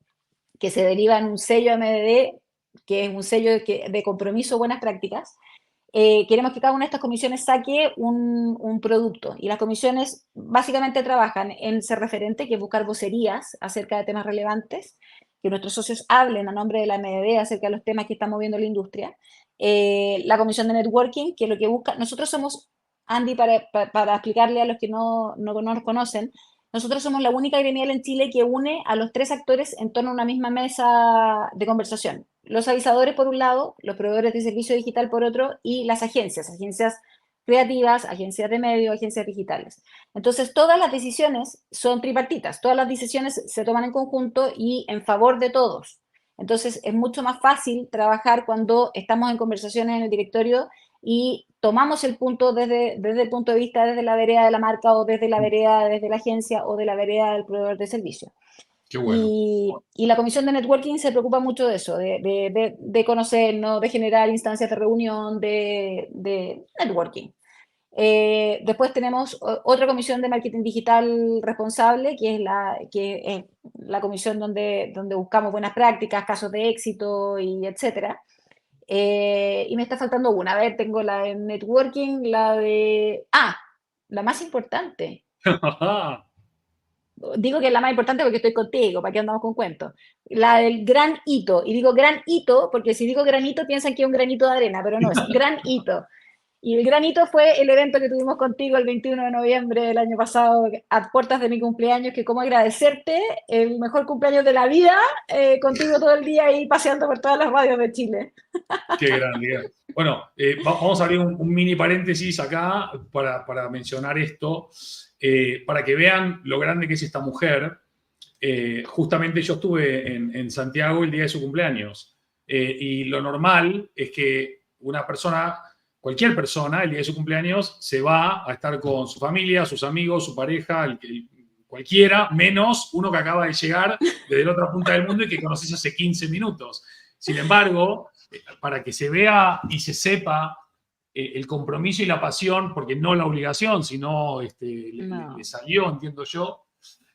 que se deriva en un sello MDD, que es un sello de compromiso buenas prácticas. Queremos que cada una de estas comisiones saque un producto, y las comisiones básicamente trabajan en ser referente, que es buscar vocerías acerca de temas relevantes, que nuestros socios hablen a nombre de la MDD acerca de los temas que está moviendo la industria. La comisión de networking, que lo que busca, nosotros somos, Andy, para explicarle a los que no nos conocen, nosotros somos la única gremial en Chile que une a los 3 actores en torno a una misma mesa de conversación. Los avisadores por un lado, los proveedores de servicio digital por otro, y las agencias creativas, agencias de medios, agencias digitales. Entonces, todas las decisiones son tripartitas, todas las decisiones se toman en conjunto y en favor de todos. Entonces, es mucho más fácil trabajar cuando estamos en conversaciones en el directorio y tomamos el punto desde el punto de vista, desde la vereda de la marca, o desde la vereda, desde la agencia, o de la vereda del proveedor de servicio. Qué bueno. Y la comisión de networking se preocupa mucho de eso, de conocernos, de generar instancias de reunión, de networking. Después tenemos otra comisión de marketing digital responsable, que es la comisión donde buscamos buenas prácticas, casos de éxito, y etcétera. Y me está faltando una. A ver, tengo la de networking, la más importante. Digo que es la más importante porque estoy contigo, ¿para qué andamos con cuentos? La del gran hito. Y digo gran hito porque si digo granito piensan que es un granito de arena, pero no, es gran hito. Y el gran hito fue el evento que tuvimos contigo el 21 de noviembre del año pasado, a puertas de mi cumpleaños, que como agradecerte el mejor cumpleaños de la vida, contigo todo el día ahí paseando por todas las radios de Chile. Qué grande. Bueno, vamos a abrir un mini paréntesis acá para mencionar esto, para que vean lo grande que es esta mujer. Justamente yo estuve en Santiago el día de su cumpleaños, y lo normal es que una persona, cualquier persona, el día de su cumpleaños se va a estar con su familia, sus amigos, su pareja, cualquiera, menos uno que acaba de llegar desde la otra punta del mundo y que conoces hace 15 minutos. Sin embargo, para que se vea y se sepa el compromiso y la pasión, porque no la obligación, sino le salió, entiendo yo,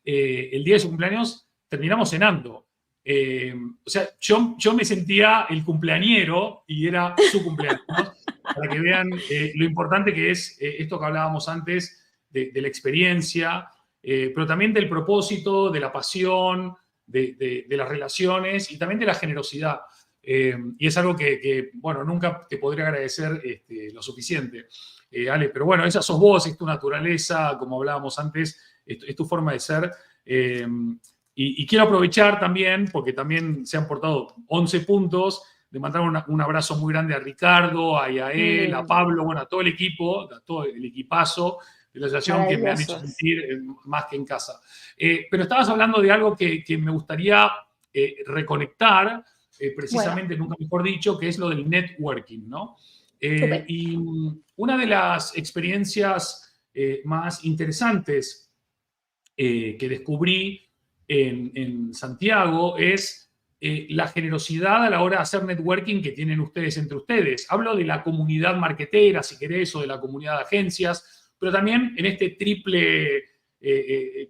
el día de su cumpleaños terminamos cenando. O sea, yo me sentía el cumpleañero y era su cumpleaños, ¿no? Para que vean lo importante que es esto que hablábamos antes de la experiencia, pero también del propósito, de la pasión, de las relaciones y también de la generosidad. Y es algo que, bueno, nunca te podría agradecer lo suficiente, Ale. Pero bueno, esa sos vos, es tu naturaleza, como hablábamos antes, es tu forma de ser. Y quiero aprovechar también, porque también se han portado 11 puntos, de mandar un abrazo muy grande a Ricardo, a Yael, a Pablo, bueno, a todo el equipo, a todo el equipazo de la asociación, que me han hecho sentir más que en casa. Pero estabas hablando de algo que me gustaría reconectar, precisamente, bueno, nunca mejor dicho, que es lo del networking, ¿no? Y una de las experiencias más interesantes que descubrí en Santiago es la generosidad a la hora de hacer networking que tienen ustedes entre ustedes. Hablo de la comunidad marketera, si querés, o de la comunidad de agencias, pero también en este triple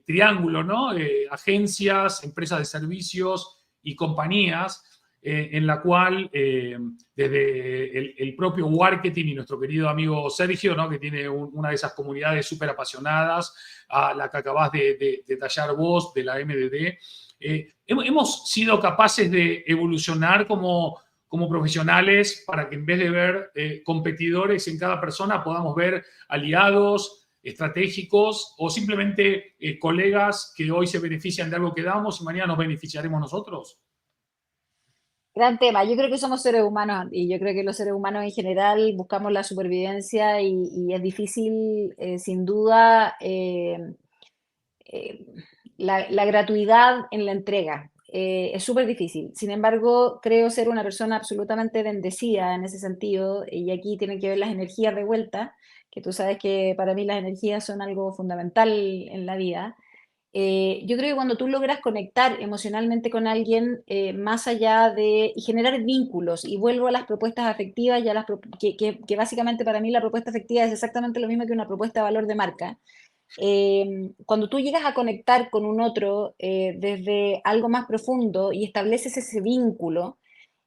triángulo, ¿no? Agencias, empresas de servicios y compañías, en la cual desde el propio marketing y nuestro querido amigo Sergio, ¿no? Que tiene una de esas comunidades súper apasionadas, a la que acabás de detallar vos, de la MDD, hemos sido capaces de evolucionar como profesionales para que en vez de ver competidores en cada persona podamos ver aliados estratégicos o simplemente colegas que hoy se benefician de algo que damos y mañana nos beneficiaremos nosotros. Gran tema. Yo creo que somos seres humanos, y yo creo que los seres humanos en general buscamos la supervivencia, y es difícil, sin duda, la gratuidad en la entrega. es súper difícil. Sin embargo, creo ser una persona absolutamente bendecida en ese sentido, y aquí tienen que ver las energías de vuelta, que tú sabes que para mí las energías son algo fundamental en la vida. Yo creo que cuando tú logras conectar emocionalmente con alguien, más allá de y generar vínculos, y vuelvo a las propuestas afectivas, y a que básicamente para mí la propuesta afectiva es exactamente lo mismo que una propuesta de valor de marca. Cuando tú llegas a conectar con un otro desde algo más profundo y estableces ese vínculo,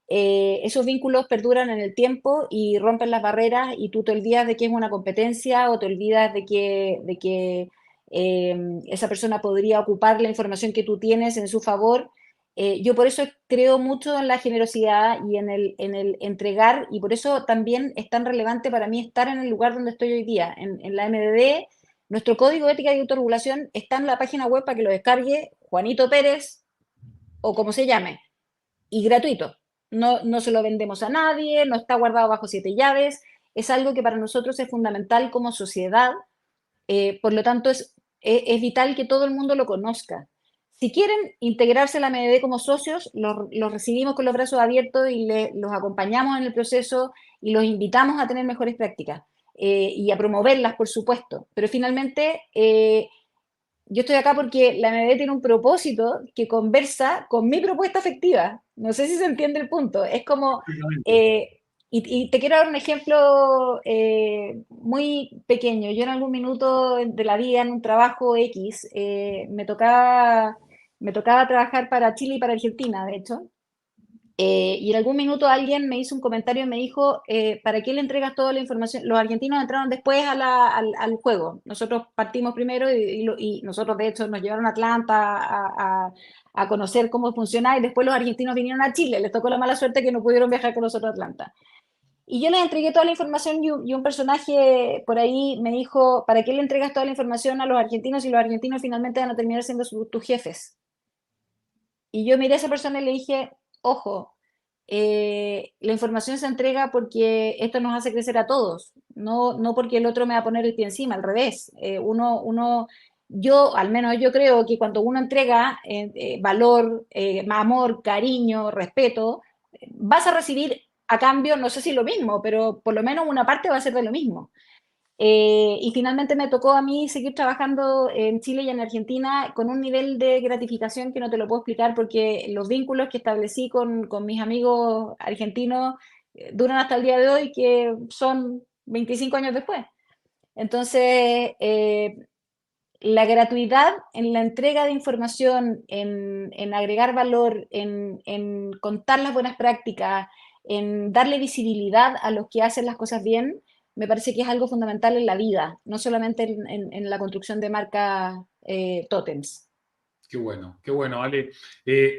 esos vínculos perduran en el tiempo y rompen las barreras, y tú te olvidas de que es una competencia, o te olvidas de que esa persona podría ocupar la información que tú tienes en su favor. Yo por eso creo mucho en la generosidad y en el entregar, y por eso también es tan relevante para mí estar en el lugar donde estoy hoy día, en la MDD. Nuestro código de ética y autorregulación está en la página web para que lo descargue Juanito Pérez o como se llame, y gratuito. No, no se lo vendemos a nadie, no está guardado bajo 7 llaves, es algo que para nosotros es fundamental como sociedad. Por lo tanto es vital que todo el mundo lo conozca. Si quieren integrarse a la MDD como socios, los recibimos con los brazos abiertos y los acompañamos en el proceso, y los invitamos a tener mejores prácticas, y a promoverlas, por supuesto. Pero finalmente, yo estoy acá porque la MD tiene un propósito que conversa con mi propuesta afectiva. No sé si se entiende el punto. Es como, Exactamente. y te quiero dar un ejemplo muy pequeño. Yo en algún minuto de la vida, en un trabajo X, me tocaba trabajar para Chile y para Argentina, de hecho. Y en algún minuto alguien me hizo un comentario y me dijo, ¿para qué le entregas toda la información? Los argentinos entraron después al juego. Nosotros partimos primero, y nosotros de hecho nos llevaron a Atlanta a conocer cómo funcionaba, y después los argentinos vinieron a Chile. Les tocó la mala suerte que no pudieron viajar con nosotros a Atlanta. Y yo les entregué toda la información, y un personaje por ahí me dijo, ¿para qué le entregas toda la información a los argentinos si los argentinos finalmente van a terminar siendo tus jefes? Y yo miré a esa persona y le dije, ojo, la información se entrega porque esto nos hace crecer a todos, no porque el otro me va a poner el pie encima, al revés. Yo, al menos yo creo que cuando uno entrega valor, amor, cariño, respeto, vas a recibir a cambio, no sé si lo mismo, pero por lo menos una parte va a ser de lo mismo. Y finalmente me tocó a mí seguir trabajando en Chile y en Argentina con un nivel de gratificación que no te lo puedo explicar, porque los vínculos que establecí con mis amigos argentinos duran hasta el día de hoy, que son 25 años después. Entonces, la gratuidad en la entrega de información, en agregar valor, en contar las buenas prácticas, en darle visibilidad a los que hacen las cosas bien, me parece que es algo fundamental en la vida, no solamente en la construcción de marcas tótems. Qué bueno, Ale.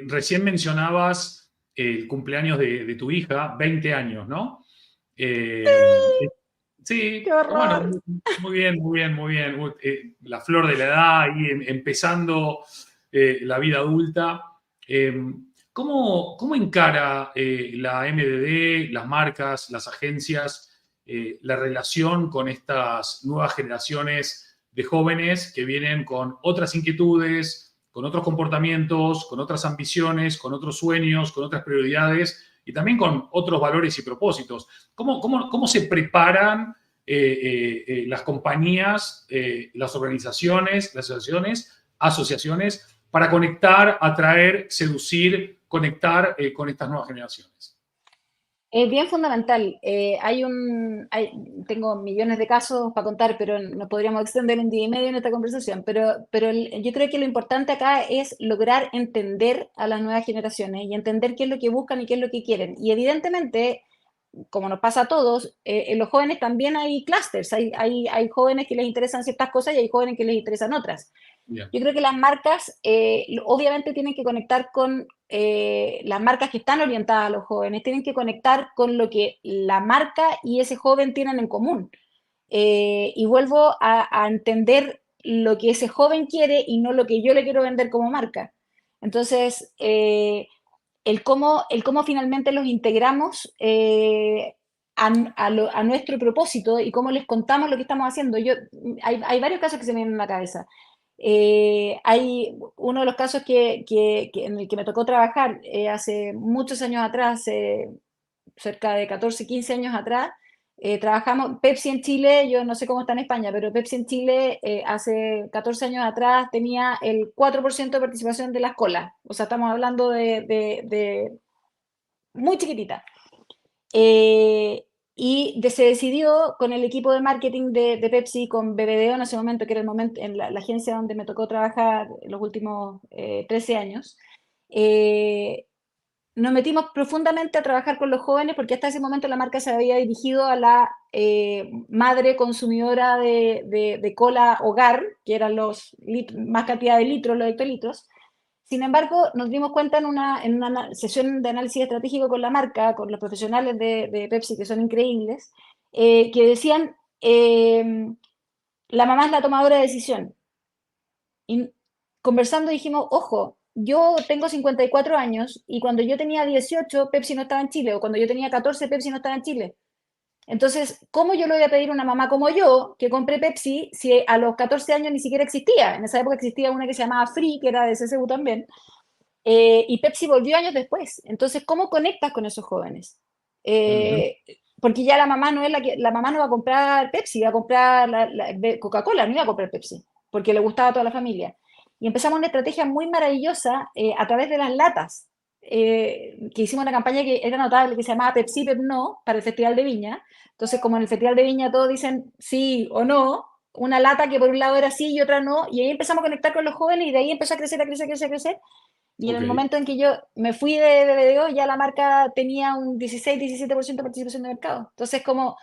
Recién mencionabas el cumpleaños de tu hija, 20 años, ¿no? Eh, ¡Qué sí, bueno, horror! muy bien, muy bien, muy bien. La flor de la edad y empezando la vida adulta. Eh, ¿Cómo encara la MDD, las marcas, las agencias, la relación con estas nuevas generaciones de jóvenes que vienen con otras inquietudes, con otros comportamientos, con otras ambiciones, con otros sueños, con otras prioridades y también con otros valores y propósitos? ¿Cómo se preparan las compañías, las organizaciones, las asociaciones para conectar, atraer, seducir, conectar con estas nuevas generaciones? Es bien fundamental. Tengo millones de casos para contar, pero nos podríamos extender un día y medio en esta conversación. Pero yo creo que lo importante acá es lograr entender a las nuevas generaciones y entender qué es lo que buscan y qué es lo que quieren. Y evidentemente, como nos pasa a todos, en los jóvenes también hay clústeres. Hay jóvenes que les interesan ciertas cosas y hay jóvenes que les interesan otras. Bien. Yo creo que las marcas obviamente tienen que conectar con las marcas que están orientadas a los jóvenes, tienen que conectar con lo que la marca y ese joven tienen en común. Y vuelvo a entender lo que ese joven quiere y no lo que yo le quiero vender como marca. Entonces, el cómo finalmente los integramos a nuestro propósito, y cómo les contamos lo que estamos haciendo. Hay varios casos que se me vienen a la cabeza. Hay uno de los casos en el que me tocó trabajar hace muchos años atrás, cerca de 14, 15 años atrás. Trabajamos, Pepsi en Chile, yo no sé cómo está en España, pero Pepsi en Chile hace 14 años atrás tenía el 4% de participación de las colas. O sea, estamos hablando de muy chiquitita. Eh, se decidió con el equipo de marketing de Pepsi, con BBDO en ese momento, que era el momento, en la agencia donde me tocó trabajar los últimos 13 años. eh, Nos metimos profundamente a trabajar con los jóvenes porque hasta ese momento la marca se había dirigido a la madre consumidora de cola hogar, que eran más cantidad de litros, los hectolitros. Sin embargo, nos dimos cuenta en una sesión de análisis estratégico con la marca, con los profesionales de Pepsi, que son increíbles, que decían, la mamá es la tomadora de decisión. Y conversando dijimos, ojo, yo tengo 54 años y cuando yo tenía 18 Pepsi no estaba en Chile, o cuando yo tenía 14 Pepsi no estaba en Chile. Entonces, ¿cómo yo le voy a pedir a una mamá como yo que compre Pepsi si a los 14 años ni siquiera existía? En esa época existía una que se llamaba Free, que era de CSU también, y Pepsi volvió años después. Entonces, ¿cómo conectas con esos jóvenes? Ujú. Eh, Porque ya la mamá no es la mamá no va a comprar Pepsi, va a comprar Coca-Cola, no iba a comprar Pepsi, porque le gustaba a toda la familia. Y empezamos una estrategia muy maravillosa a través de las latas, que hicimos una campaña que era notable, que se llamaba Pepsi, Pep No, para el Festival de Viña. Entonces, como en el Festival de Viña todos dicen sí o no, una lata que por un lado era sí y otra no, y ahí empezamos a conectar con los jóvenes y de ahí empezó a crecer, a crecer, a crecer, a crecer. Y en Ok, el momento en que yo me fui de BBDO, ya la marca tenía un 16-17% de participación de mercado. Entonces, como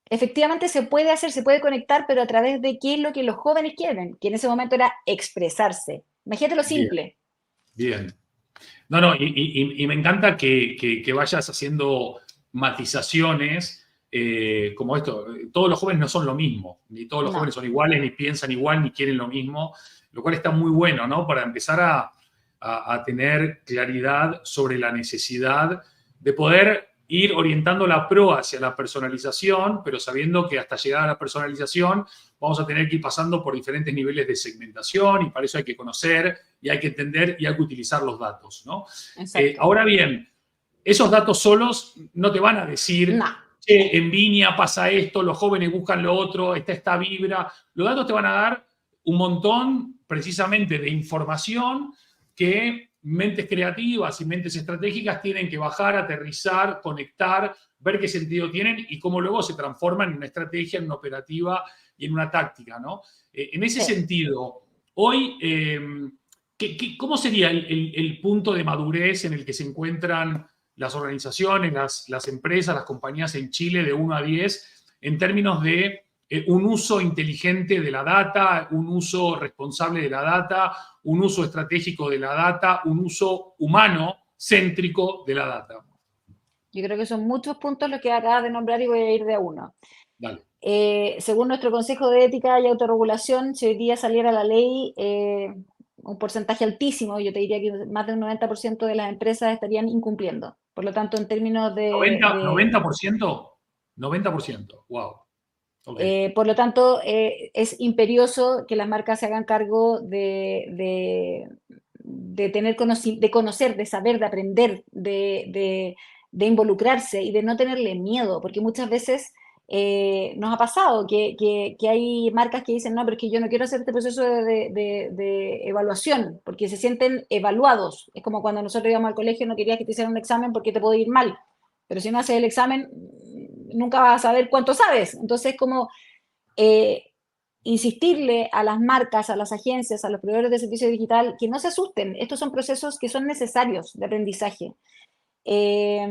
efectivamente se puede hacer, se puede conectar, pero a través de qué es lo que los jóvenes quieren, que en ese momento era expresarse. Imagínate lo bien, simple. bien. No, no, y me encanta que vayas haciendo matizaciones, como esto. Todos los jóvenes no son lo mismo, ni todos los No, jóvenes son iguales, ni piensan igual, ni quieren lo mismo, lo cual está muy bueno, ¿no? Para empezar a tener claridad sobre la necesidad de poder ir orientando la pro hacia la personalización, pero sabiendo que hasta llegar a la personalización vamos a tener que ir pasando por diferentes niveles de segmentación y para eso hay que conocer y hay que entender y hay que utilizar los datos, ¿no? exacto. Ahora bien, esos datos solos no te van a decir, No. che, en Viña pasa esto, los jóvenes buscan lo otro, está esta vibra. Los datos te van a dar un montón precisamente de información que mentes creativas y mentes estratégicas tienen que bajar, aterrizar, conectar, ver qué sentido tienen y cómo luego se transforman en una estrategia, en una operativa y en una táctica, ¿no? En ese Sí. sentido, hoy, ¿cómo sería el punto de madurez en el que se encuentran las organizaciones, las empresas, las compañías en Chile de 1 a 10 en términos de un uso inteligente de la data, un uso responsable de la data, un uso estratégico de la data, un uso humano céntrico de la data? Yo creo que son muchos puntos los que acabas de nombrar y voy a ir de a uno. Dale. Según nuestro Consejo de Ética y Autorregulación, si hoy día saliera la ley, un porcentaje altísimo, yo te diría que más de un 90% de las empresas estarían incumpliendo. Por lo tanto, en términos ¿90%? ¿90%? 90%. Wow. Ok. por lo tanto, es imperioso que las marcas se hagan cargo de tener de conocer, de saber, de aprender, de involucrarse y de no tenerle miedo, porque muchas veces nos ha pasado que hay marcas que dicen, no, pero es que yo no quiero hacer este proceso de evaluación, porque se sienten evaluados. Es como cuando nosotros íbamos al colegio, no querías que te hicieran un examen porque te puede ir mal, pero si no haces el examen, nunca vas a saber cuánto sabes. Entonces, como eh, insistirle a las marcas, a las agencias, a los proveedores de servicio digital, que no se asusten. Estos son procesos que son necesarios de aprendizaje. Eh,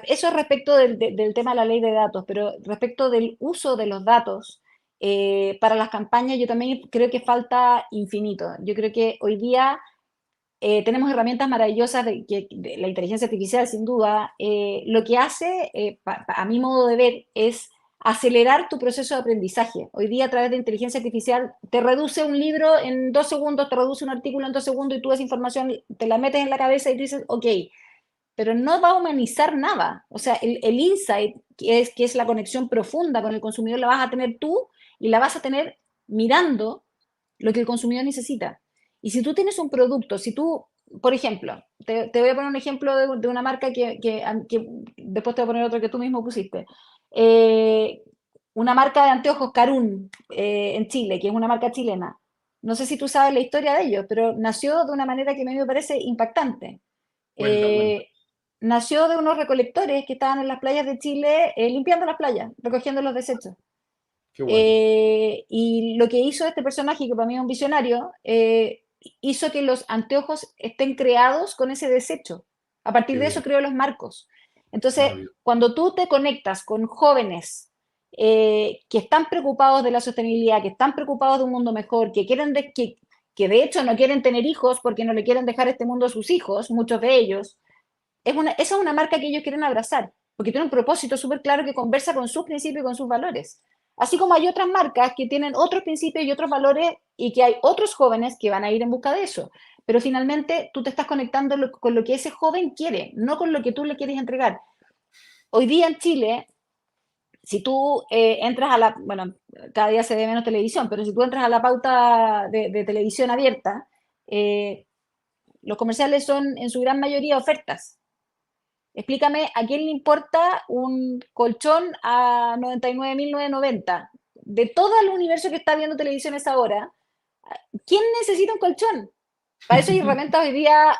Eso es respecto del tema de la ley de datos, pero respecto del uso de los datos para las campañas, yo también creo que falta infinito. Yo creo que hoy día tenemos herramientas maravillosas de la inteligencia artificial, sin duda. Lo que hace, a mi modo de ver, es acelerar tu proceso de aprendizaje. Hoy día, a través de inteligencia artificial, te reduce un libro en 2 segundos, te reduce un artículo en 2 segundos y tú esa información te la metes en la cabeza y dices, ok, pero no va a humanizar nada. O sea, el insight, que es la conexión profunda con el consumidor, la vas a tener tú y la vas a tener mirando lo que el consumidor necesita. Y si tú tienes un producto, si tú, por ejemplo, te voy a poner un ejemplo de una marca que después te voy a poner otro que tú mismo pusiste. Eh, una marca de anteojos Carún en Chile, que es una marca chilena. No sé si tú sabes la historia de ellos, pero nació de una manera que a mí me parece impactante. Cuenta. Eh, nació de unos recolectores que estaban en las playas de Chile limpiando las playas, recogiendo los desechos. Qué bueno. Y lo que hizo este personaje, que para mí es un visionario, hizo que los anteojos estén creados con ese desecho. A partir Qué de eso bien. creó los marcos. Entonces, Maravilloso. cuando tú te conectas con jóvenes que están preocupados de la sostenibilidad, que están preocupados de un mundo mejor, que de hecho no quieren tener hijos porque no le quieren dejar este mundo a sus hijos, muchos de ellos, esa es una marca que ellos quieren abrazar, porque tiene un propósito súper claro que conversa con sus principios y con sus valores. Así como hay otras marcas que tienen otros principios y otros valores y que hay otros jóvenes que van a ir en busca de eso. Pero finalmente tú te estás conectando con lo que ese joven quiere, no con lo que tú le quieres entregar. Hoy día en Chile, si tú entras a la, bueno, cada día se ve menos televisión, pero si tú entras a la pauta de televisión abierta, eh, los comerciales son en su gran mayoría ofertas. Explícame, ¿a quién le importa un colchón a 99.990? De todo el universo que está viendo televisión a esa hora, ¿quién necesita un colchón? Para eso hay herramientas hoy día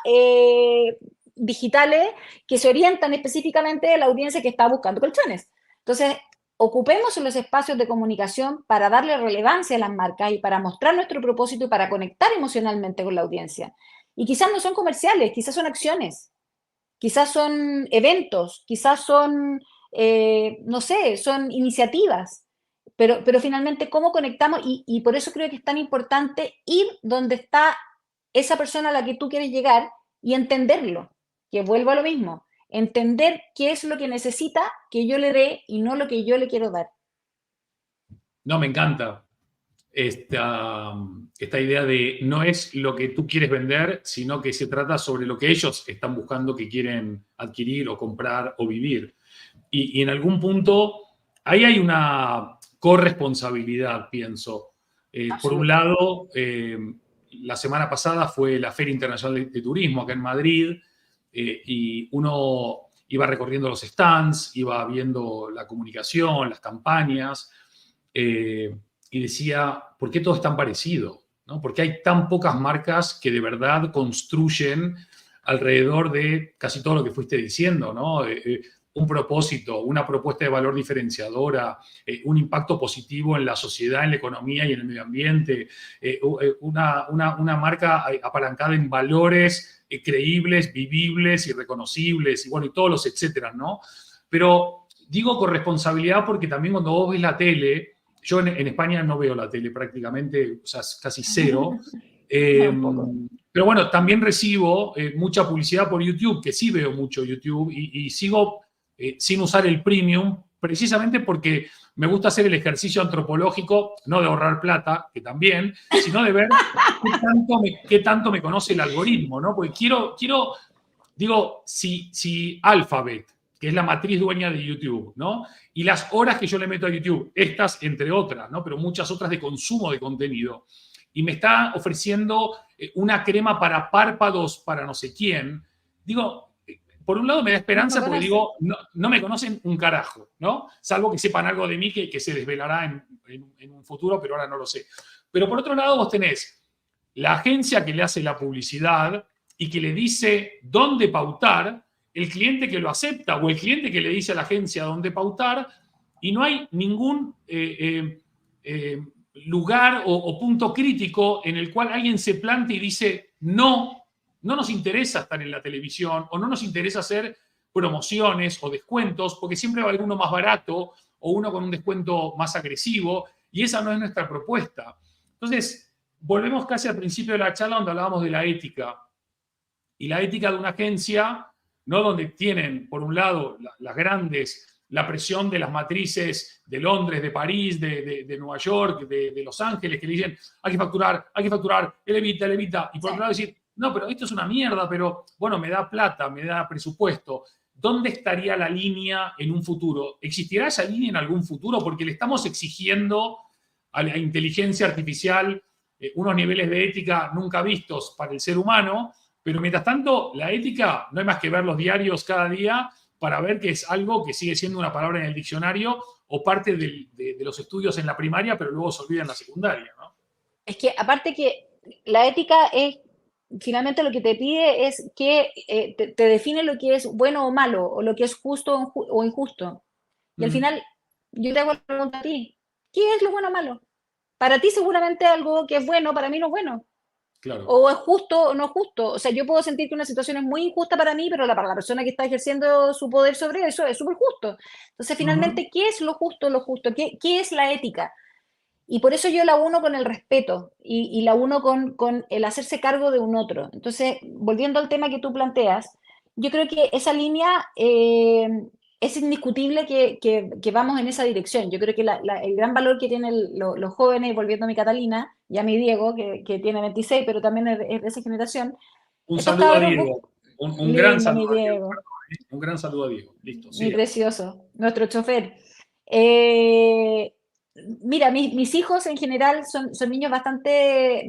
digitales que se orientan específicamente a la audiencia que está buscando colchones. Entonces, ocupemos los espacios de comunicación para darle relevancia a las marcas y para mostrar nuestro propósito y para conectar emocionalmente con la audiencia. Y quizás no son comerciales, quizás son acciones. Quizás son eventos, quizás son, no sé, son iniciativas, pero finalmente cómo conectamos y por eso creo que es tan importante ir donde está esa persona a la que tú quieres llegar y entenderlo, que vuelvo a lo mismo, entender qué es lo que necesita que yo le dé y no lo que yo le quiero dar. No, me encanta esta idea de no es lo que tú quieres vender, sino que se trata sobre lo que ellos están buscando, que quieren adquirir o comprar o vivir. Y en algún punto, ahí hay una corresponsabilidad, pienso. Por un Absoluta. lado, la semana pasada fue la Feria Internacional de Turismo acá en Madrid, y uno iba recorriendo los stands, iba viendo la comunicación, las campañas, y decía, ¿por qué todo es tan parecido? ¿No? ¿Por qué hay tan pocas marcas que de verdad construyen alrededor de casi todo lo que fuiste diciendo, ¿no? Un propósito, una propuesta de valor diferenciadora, un impacto positivo en la sociedad, en la economía y en el medio ambiente, una marca apalancada en valores creíbles, vivibles y reconocibles, y bueno, y todos los etcétera, ¿no? Pero digo con responsabilidad porque también cuando vos ves la tele, yo en España no veo la tele prácticamente, o sea, casi cero. Un poco. Pero bueno, también recibo mucha publicidad por YouTube, que sí veo mucho YouTube, y sigo sin usar el premium, precisamente porque me gusta hacer el ejercicio antropológico, no de ahorrar plata, que también, sino de ver qué tanto me conoce el algoritmo, ¿no? Porque digo, si Alphabet, que es la matriz dueña de YouTube, ¿no? Y las horas que yo le meto a YouTube, estas entre otras, ¿no? Pero muchas otras de consumo de contenido, y me está ofreciendo una crema para párpados para no sé quién, digo, por un lado me da No me esperanza porque conoce. digo, no me conocen un carajo, ¿no? Salvo que sepan algo de mí que se desvelará en un futuro, pero ahora no lo sé. Pero por otro lado vos tenés la agencia que le hace la publicidad y que le dice dónde pautar, el cliente que lo acepta o el cliente que le dice a la agencia dónde pautar, y no hay ningún lugar o punto crítico en el cual alguien se plante y dice no nos interesa estar en la televisión o no nos interesa hacer promociones o descuentos, porque siempre va a haber uno más barato o uno con un descuento más agresivo, y esa no es nuestra propuesta. Entonces, volvemos casi al principio de la charla donde hablábamos de la ética. Y la ética de una agencia, ¿no? Donde tienen, por un lado, las grandes, la presión de las matrices de Londres, de París, de Nueva York, de Los Ángeles, que le dicen, hay que facturar, él evita. Y por Sí. otro lado decir, no, pero esto es una mierda, pero bueno, me da plata, me da presupuesto. ¿Dónde estaría la línea en un futuro? ¿Existirá esa línea en algún futuro? Porque le estamos exigiendo a la inteligencia artificial unos niveles de ética nunca vistos para el ser humano, pero mientras tanto, la ética no hay más que ver los diarios cada día para ver que es algo que sigue siendo una palabra en el diccionario o parte de los estudios en la primaria, pero luego se olvida en la secundaria, ¿no? Es que aparte que la ética es, finalmente lo que te pide es que te define lo que es bueno o malo, o lo que es justo o injusto. Y al Mm, final, yo te hago la pregunta a ti, ¿qué es lo bueno o malo? Para ti seguramente algo que es bueno, para mí no es bueno. claro. O es justo o no justo. O sea, yo puedo sentir que una situación es muy injusta para mí, pero para la persona que está ejerciendo su poder sobre eso es súper justo. Entonces, Ujú. finalmente, ¿qué es lo justo o lo justo? ¿Qué es la ética? Y por eso yo la uno con el respeto y la uno con el hacerse cargo de un otro. Entonces, volviendo al tema que tú planteas, yo creo que esa línea es indiscutible que vamos en esa dirección. Yo creo que el gran valor que tienen los jóvenes, volviendo a mi Catalina y a mi Diego, que tiene 26, pero también es de esa generación, Un estos saludo a cabros, Diego. Un gran lindo mi saludo a Diego, Diego, perdón, ¿eh? Un gran saludo a Diego. Listo, mi sigue. precioso, nuestro chofer. Eh, Mira, mis hijos en general son niños bastante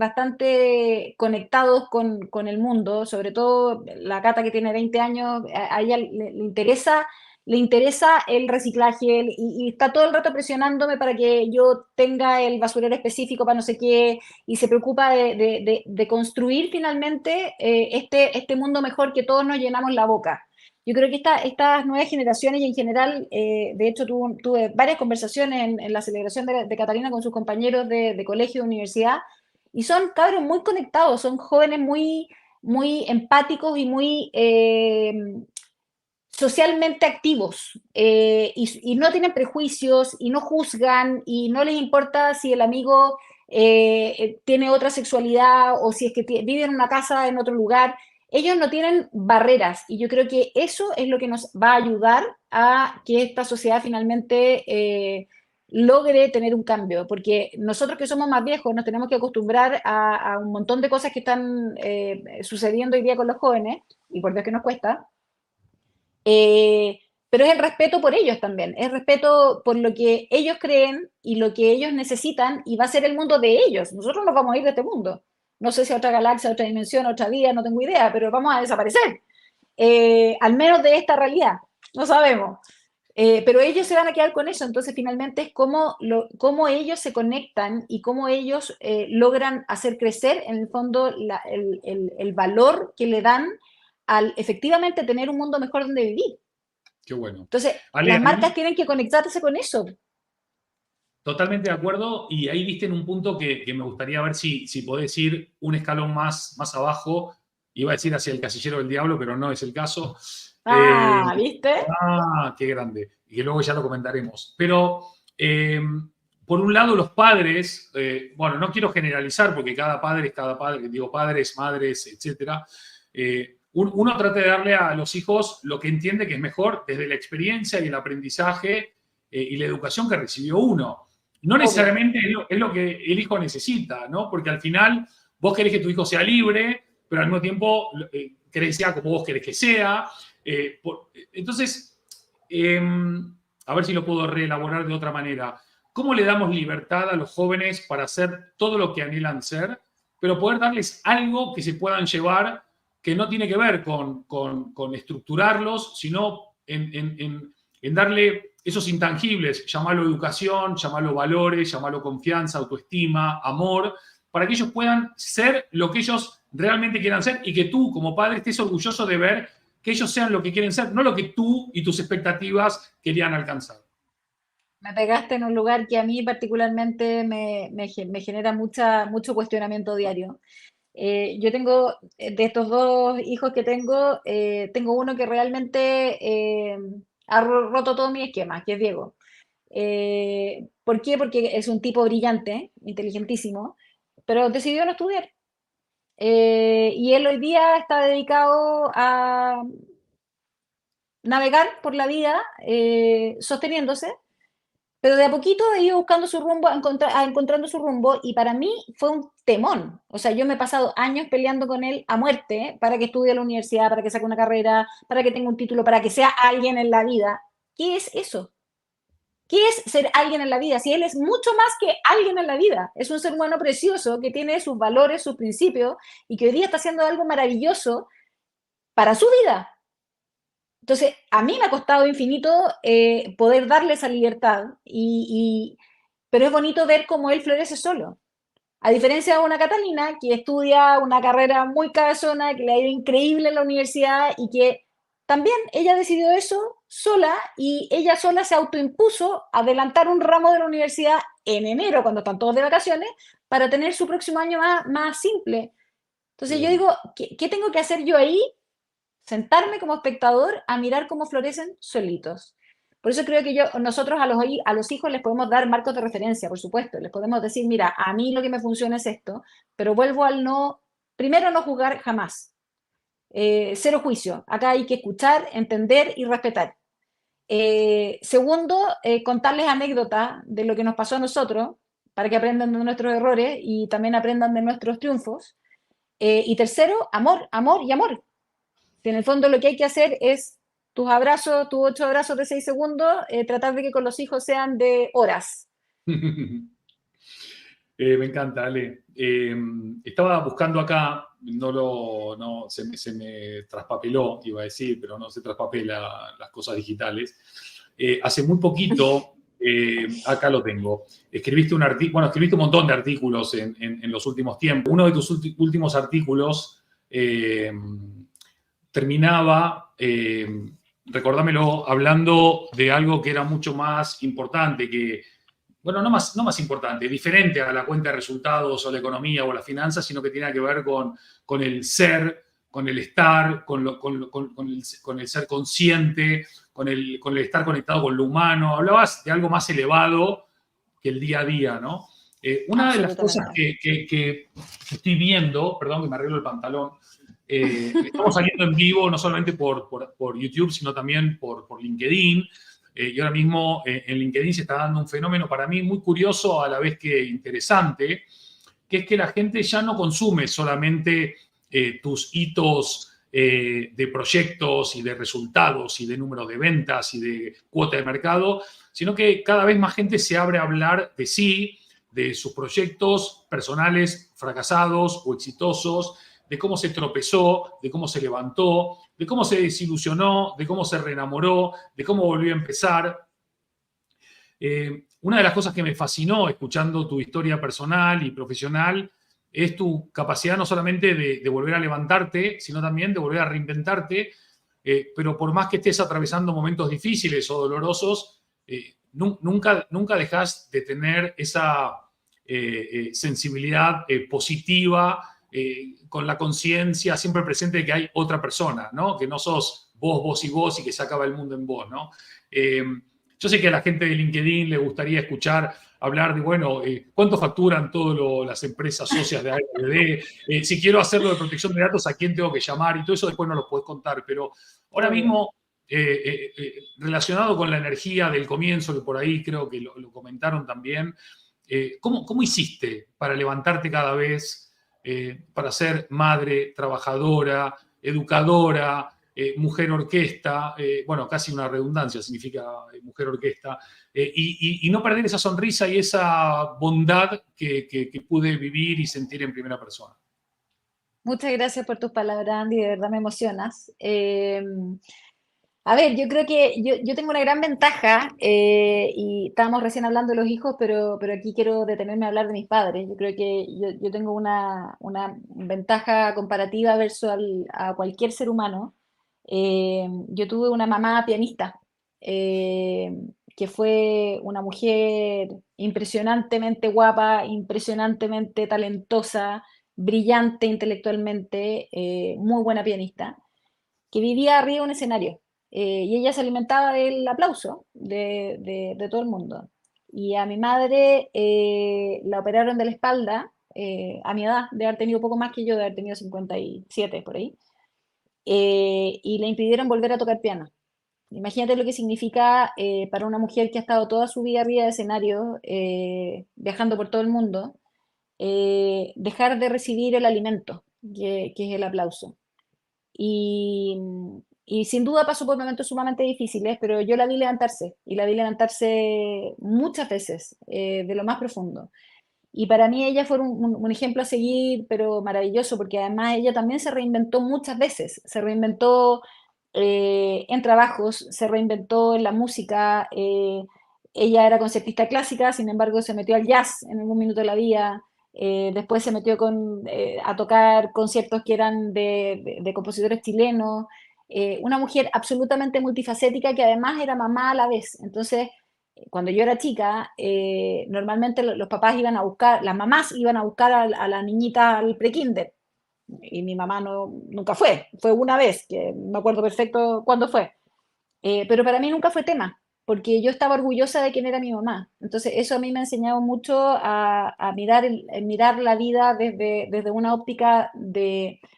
conectados con el mundo, sobre todo la Cata que tiene 20 años, a ella le interesa el reciclaje y está todo el rato presionándome para que yo tenga el basurero específico para no sé qué y se preocupa de construir finalmente este mundo mejor que todos nos llenamos la boca. Yo creo que estas nuevas generaciones y en general, de hecho tuve varias conversaciones en la celebración de Catalina con sus compañeros de colegio, de universidad, y son cabros muy conectados, son jóvenes muy empáticos y muy socialmente activos, y no tienen prejuicios y no juzgan y no les importa si el amigo tiene otra sexualidad o si es que vive en una casa en otro lugar. Ellos no tienen barreras y yo creo que eso es lo que nos va a ayudar a que esta sociedad finalmente logre tener un cambio, porque nosotros que somos más viejos nos tenemos que acostumbrar a un montón de cosas que están sucediendo hoy día con los jóvenes, y por Dios que nos cuesta, pero es el respeto por ellos también, es respeto por lo que ellos creen y lo que ellos necesitan y va a ser el mundo de ellos. Nosotros nos vamos a ir de este mundo. No sé si a otra galaxia, a otra dimensión, a otra vida, no tengo idea, pero vamos a desaparecer. Al menos de esta realidad, no sabemos. Pero ellos se van a quedar con eso, entonces finalmente es cómo ellos se conectan y cómo ellos logran hacer crecer en el fondo el valor que le dan al efectivamente tener un mundo mejor donde vivir. Qué bueno. Entonces, Ale, las a marcas mí tienen que conectarse con eso. totalmente de acuerdo y ahí viste en un punto que me gustaría ver si podés ir un escalón más abajo. Iba a decir hacia el casillero del diablo, pero no es el caso. Eh, Ah, ¿viste? qué grande. Y que luego ya lo comentaremos. Pero, por un lado, los padres, bueno, no quiero generalizar porque cada padre es cada padre, digo padres, madres, etcétera. Uno trata de darle a los hijos lo que entiende que es mejor desde la experiencia y el aprendizaje y la educación que recibió uno. No Obvio. necesariamente es lo que el hijo necesita, ¿no? Porque al final vos querés que tu hijo sea libre, pero al mismo tiempo querés que sea como vos querés que sea. Entonces, a ver si lo puedo reelaborar de otra manera. ¿Cómo le damos libertad a los jóvenes para hacer todo lo que anhelan ser, pero poder darles algo que se puedan llevar que no tiene que ver con estructurarlos, sino en darle esos intangibles, llamarlo educación, llamarlo valores, llamarlo confianza, autoestima, amor, para que ellos puedan ser lo que ellos realmente quieran ser y que tú como padre estés orgulloso de ver que ellos sean lo que quieren ser, no lo que tú y tus expectativas querían alcanzar. Me pegaste en un lugar que a mí particularmente me genera mucho cuestionamiento diario. Yo tengo, de estos dos hijos que tengo uno que realmente ha roto todo mi esquema, que es Diego. ¿Por qué? Porque es un tipo brillante, inteligentísimo, pero decidió no estudiar. Y él hoy día está dedicado a navegar por la vida sosteniéndose, pero de a poquito he ido buscando su rumbo, encontrando su rumbo, y para mí fue un temón. O sea, yo me he pasado años peleando con él a muerte para que estudie a la universidad, para que saque una carrera, para que tenga un título, para que sea alguien en la vida. ¿Qué es eso? ¿Qué es ser alguien en la vida? Si él es mucho más que alguien en la vida, es un ser humano precioso que tiene sus valores, sus principios y que hoy día está haciendo algo maravilloso para su vida. Entonces, a mí me ha costado infinito poder darle esa libertad, pero es bonito ver cómo él florece solo. A diferencia de una Catalina que estudia una carrera muy cabezona, que le ha ido increíble en la universidad y que también ella decidió eso sola y ella sola se autoimpuso adelantar un ramo de la universidad en enero, cuando están todos de vacaciones, para tener su próximo año más simple. Qué Entonces yo bueno. digo, ¿qué tengo que hacer yo ahí? Sentarme como espectador a mirar cómo florecen solitos. Por eso creo que nosotros a los hijos les podemos dar marcos de referencia, por supuesto. Les podemos decir, mira, a mí lo que me funciona es esto, pero vuelvo al no, primero no juzgar jamás. Cero juicio. Acá hay que escuchar, entender y respetar. Segundo, contarles anécdotas de lo que nos pasó a nosotros, para que aprendan de nuestros errores y también aprendan de nuestros triunfos. Y tercero, amor, amor y amor. Si en el fondo lo que hay que hacer es tus abrazos, tus 8 abrazos de 6 segundos, tratar de que con los hijos sean de horas. Me encanta, Ale. Estaba buscando acá, se me traspapeló, iba a decir, pero no se traspapela las cosas digitales. Hace muy poquito, acá lo tengo, escribiste un artículo, bueno, escribiste un montón de artículos en los últimos tiempos. Uno de tus últimos artículos terminaba, recordámelo, hablando de algo que era mucho más importante que bueno, no más importante, diferente a la cuenta de resultados o la economía o la finanza, sino que tiene que ver con el ser, con el estar, con el ser consciente, con el estar conectado con lo humano. Hablabas de algo más elevado que el día a día, ¿no? Una de las cosas Absolutamente. que estoy viendo, perdón que me arreglo el pantalón, estamos saliendo en vivo no solamente por YouTube, sino también por LinkedIn. Y ahora mismo en LinkedIn se está dando un fenómeno para mí muy curioso a la vez que interesante, que es que la gente ya no consume solamente tus hitos de proyectos y de resultados y de números de ventas y de cuota de mercado, sino que cada vez más gente se abre a hablar de sí, de sus proyectos personales fracasados o exitosos, de cómo se tropezó, de cómo se levantó, de cómo se desilusionó, de cómo se reenamoró, de cómo volvió a empezar. Una de las cosas que me fascinó escuchando tu historia personal y profesional es tu capacidad no solamente de volver a levantarte, sino también de volver a reinventarte, pero por más que estés atravesando momentos difíciles o dolorosos, nunca dejas de tener esa sensibilidad positiva, con la conciencia siempre presente de que hay otra persona, ¿no? Que no sos vos y vos y que se acaba el mundo en vos, ¿no? Yo sé que a la gente de LinkedIn le gustaría escuchar hablar de, bueno, cuánto facturan todas las empresas socias de ARD, si quiero hacerlo de protección de datos, a quién tengo que llamar y todo eso después no lo podés contar, pero ahora Obvio. mismo, relacionado con la energía del comienzo, que por ahí creo que lo comentaron también, ¿cómo hiciste para levantarte cada vez, para ser madre, trabajadora, educadora, mujer orquesta, bueno, casi una redundancia significa mujer orquesta, y no perder esa sonrisa y esa bondad que pude vivir y sentir en primera persona? Muchas gracias por tus palabras, Andy, de verdad me emocionas. A ver, yo creo que yo tengo una gran ventaja, y estábamos recién hablando de los hijos, pero aquí quiero detenerme a hablar de mis padres. Yo creo que yo tengo una ventaja comparativa versus a cualquier ser humano. Yo tuve una mamá pianista, eh, que fue una mujer impresionantemente guapa, impresionantemente talentosa, brillante intelectualmente, muy buena pianista que vivía arriba de un escenario, y ella se alimentaba del aplauso de todo el mundo. Y a mi madre la operaron de la espalda, a mi edad, de haber tenido poco más que yo, de haber tenido 57 por ahí, y le impidieron volver a tocar piano. Imagínate lo que significa para una mujer que ha estado toda su vida arriba de escenario, viajando por todo el mundo, dejar de recibir el alimento, que es el aplauso. Y, Y sin duda pasó por momentos sumamente difíciles, pero yo la vi levantarse, y la vi levantarse muchas veces, de lo más profundo. Y para mí ella fue un ejemplo a seguir, pero maravilloso, porque además ella también se reinventó muchas veces. Se reinventó en trabajos, se reinventó en la música. Ella era concertista clásica, sin embargo se metió al jazz en algún minuto de la vida. Después se metió a tocar conciertos que eran de compositores chilenos. Una mujer absolutamente multifacética que además era mamá a la vez. Entonces, cuando yo era chica, normalmente los papás iban a buscar, las mamás iban a buscar a la niñita al prekinder, y mi mamá nunca fue una vez, que me acuerdo perfecto cuándo fue. Pero para mí nunca fue tema, porque yo estaba orgullosa de quién era mi mamá. Entonces eso a mí me ha enseñado mucho a mirar, mirar la vida desde una óptica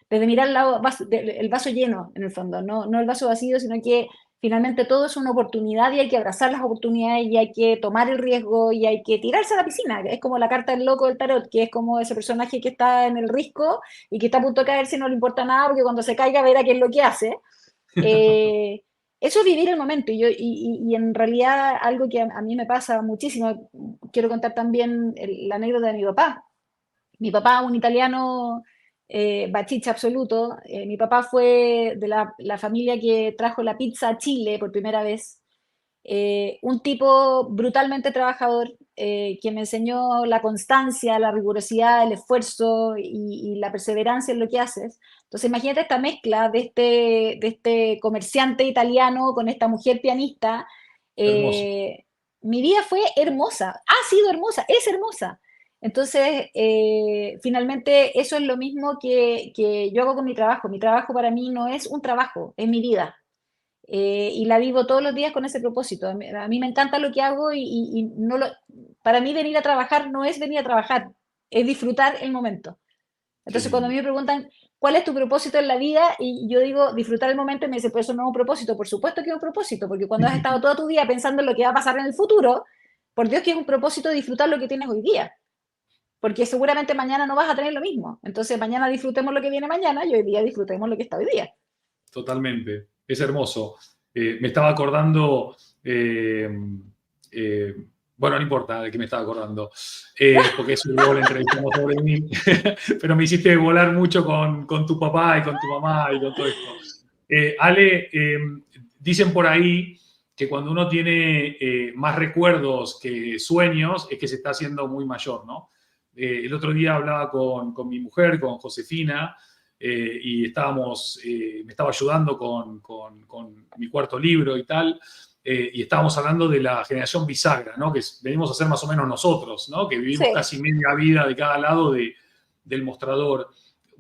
desde mirar el vaso lleno, en el fondo, no el vaso vacío, sino que finalmente todo es una oportunidad y hay que abrazar las oportunidades y hay que tomar el riesgo y hay que tirarse a la piscina. Es como la carta del loco del tarot, que es como ese personaje que está en el risco y que está a punto de caerse y no le importa nada porque cuando se caiga verá qué es lo que hace. Eh, Eso es vivir el momento, y en realidad algo que a mí me pasa muchísimo. Quiero contar también la anécdota de mi papá. Mi papá, un italiano bachicha absoluto. Mi papá fue de la familia que trajo la pizza a Chile por primera vez. Un tipo brutalmente trabajador, que me enseñó la constancia, la rigurosidad, el esfuerzo y la perseverancia en lo que haces. Entonces imagínate esta mezcla de este comerciante italiano con esta mujer pianista. Hermoso. Eh, Mi vida fue hermosa, ha sido hermosa, es hermosa. Entonces, finalmente eso es lo mismo que yo hago con mi trabajo. Mi trabajo para mí no es un trabajo, es mi vida. Y la vivo todos los días con ese propósito. A mí me encanta lo que hago y no para mí venir a trabajar no es venir a trabajar, es disfrutar el momento. Qué Entonces cuando a lindo. mí me preguntan, ¿cuál es tu propósito en la vida? Y yo digo, disfrutar el momento, y me dicen, pues eso no es un propósito. Por supuesto que es un propósito, porque cuando has estado todo tu día pensando en lo que va a pasar en el futuro, por Dios que es un propósito disfrutar lo que tienes hoy día, porque seguramente mañana no vas a tener lo mismo. Entonces mañana disfrutemos lo que viene mañana y hoy día disfrutemos lo que está hoy día. Totalmente. Es hermoso. Me estaba acordando, eh, eh, bueno, no importa de qué me estaba acordando, porque eso luego la entrevistamos sobre mí, pero me hiciste volar mucho con tu papá y con tu mamá y con todo esto. Ale, dicen por ahí que cuando uno tiene más recuerdos que sueños es que se está haciendo muy mayor, ¿no? El otro día hablaba con mi mujer, con Josefina, y me estaba ayudando con mi cuarto libro y tal, y estábamos hablando de la generación bisagra, ¿no? Que venimos a ser más o menos nosotros, ¿no? Que vivimos Sí. casi media vida de cada lado del mostrador.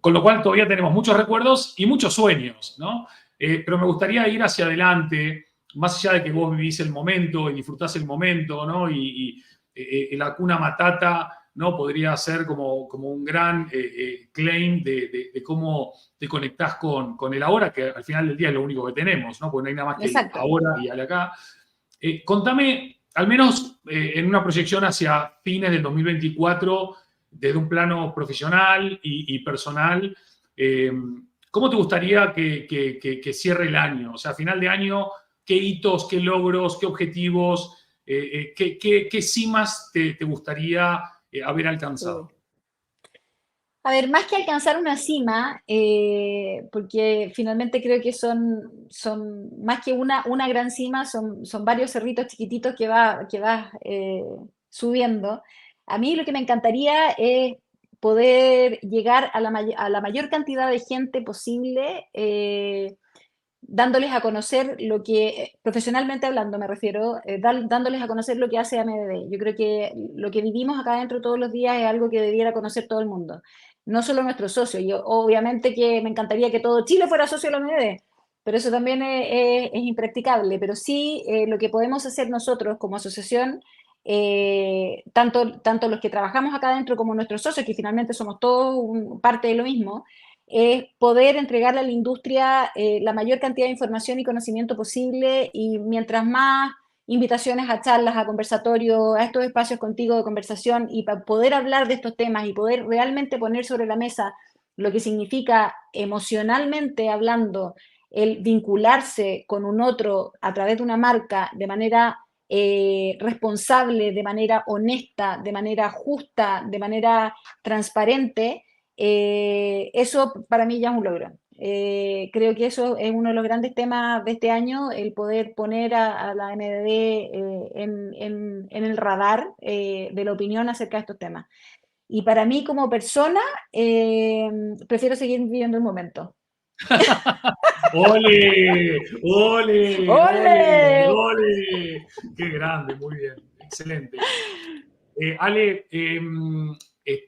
Con lo cual todavía tenemos muchos recuerdos y muchos sueños, ¿no? Pero me gustaría ir hacia adelante, más allá de que vos vivís el momento y disfrutás el momento, ¿no? La Hakuna Matata, ¿no? Podría ser como un gran claim de cómo te conectás con el ahora, que al final del día es lo único que tenemos, ¿no? Porque no hay nada más que el Exacto. ahora y el acá. Contame, al menos en una proyección hacia fines del 2024, desde un plano profesional y personal, eh, ¿cómo te gustaría que cierre el año? O sea, a final de año, ¿qué hitos, qué logros, qué objetivos, qué cimas te gustaría haber Sí. alcanzado? A ver, más que alcanzar una cima, porque finalmente creo que son más que una gran cima, son varios cerritos chiquititos que vas subiendo. A mí lo que me encantaría es poder llegar a la mayor cantidad de gente posible, dándoles a conocer lo que, profesionalmente hablando me refiero, dándoles a conocer lo que hace AMBD. Yo creo que lo que vivimos acá adentro todos los días es algo que debiera conocer todo el mundo, no solo nuestros socios. Yo, obviamente que me encantaría que todo Chile fuera socio de la AMBD, pero eso también es impracticable. Pero sí, lo que podemos hacer nosotros como asociación, tanto los que trabajamos acá adentro como nuestros socios, que finalmente somos todos parte de lo mismo, es poder entregarle a la industria la mayor cantidad de información y conocimiento posible, y mientras más invitaciones a charlas, a conversatorios, a estos espacios contigo de conversación, y para poder hablar de estos temas y poder realmente poner sobre la mesa lo que significa emocionalmente hablando el vincularse con un otro a través de una marca de manera responsable, de manera honesta, de manera justa, de manera transparente, eso para mí ya es un logro. Creo que eso es uno de los grandes temas de este año, el poder poner a la MDD en el radar de la opinión acerca de estos temas. Y para mí como persona, prefiero seguir viviendo el momento. ¡Ole! ¡Ole! ¡Ole! ¡Ole! ¡Ole! ¡Qué grande! Muy bien. Excelente. Ale,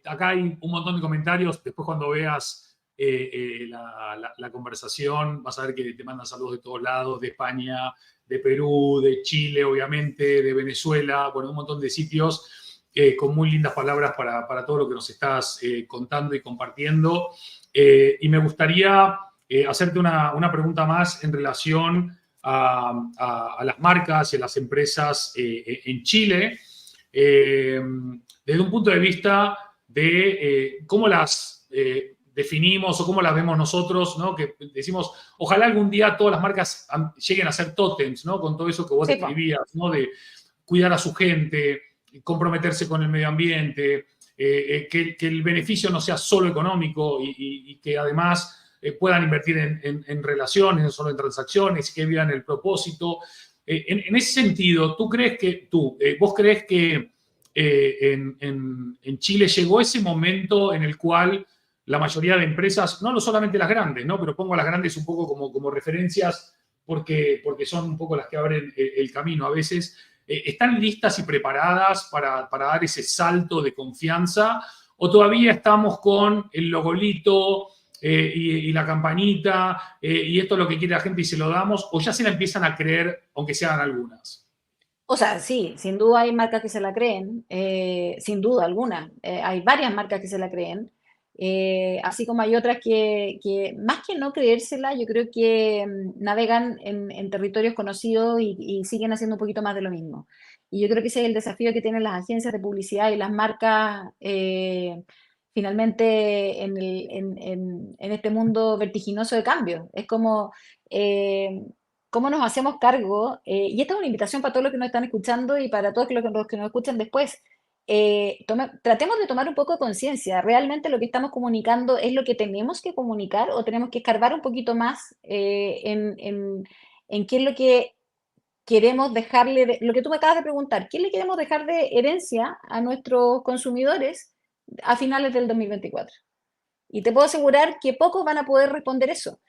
acá hay un montón de comentarios. Después cuando veas la conversación vas a ver que te mandan saludos de todos lados, de España, de Perú, de Chile, obviamente, de Venezuela, bueno, un montón de sitios con muy lindas palabras para todo lo que nos estás contando y compartiendo. Y me gustaría hacerte una pregunta más en relación a las marcas y a las empresas en Chile. Desde un punto de vista de cómo las definimos o cómo las vemos nosotros, ¿no? Que decimos, ojalá algún día todas las marcas lleguen a ser tótems, ¿no? Con todo eso que vos describías, ¿no? De cuidar a su gente, comprometerse con el medio ambiente, que el beneficio no sea solo económico y que además puedan invertir en relaciones, no solo en transacciones, que vean el propósito. En ese sentido, vos crees que en Chile llegó ese momento en el cual la mayoría de empresas, no solamente las grandes, ¿no? Pero pongo a las grandes un poco como referencias porque son un poco las que abren el camino a veces, ¿están listas y preparadas para dar ese salto de confianza? ¿O todavía estamos con el logolito y la campanita y esto es lo que quiere la gente y se lo damos? ¿O ya se la empiezan a creer, aunque sean algunas? O sea, sí, sin duda hay marcas que se la creen, sin duda alguna. Hay varias marcas que se la creen, así como hay otras que más que no creérsela, yo creo que navegan en territorios conocidos y siguen haciendo un poquito más de lo mismo. Y yo creo que ese es el desafío que tienen las agencias de publicidad y las marcas finalmente en este mundo vertiginoso de cambio. Es como... cómo nos hacemos cargo, y esta es una invitación para todos los que nos están escuchando y para todos los que nos escuchan después, tratemos de tomar un poco de conciencia, ¿realmente lo que estamos comunicando es lo que tenemos que comunicar o tenemos que escarbar un poquito más en qué es lo que queremos dejarle, lo que tú me acabas de preguntar, ¿qué le queremos dejar de herencia a nuestros consumidores a finales del 2024? Y te puedo asegurar que pocos van a poder responder eso.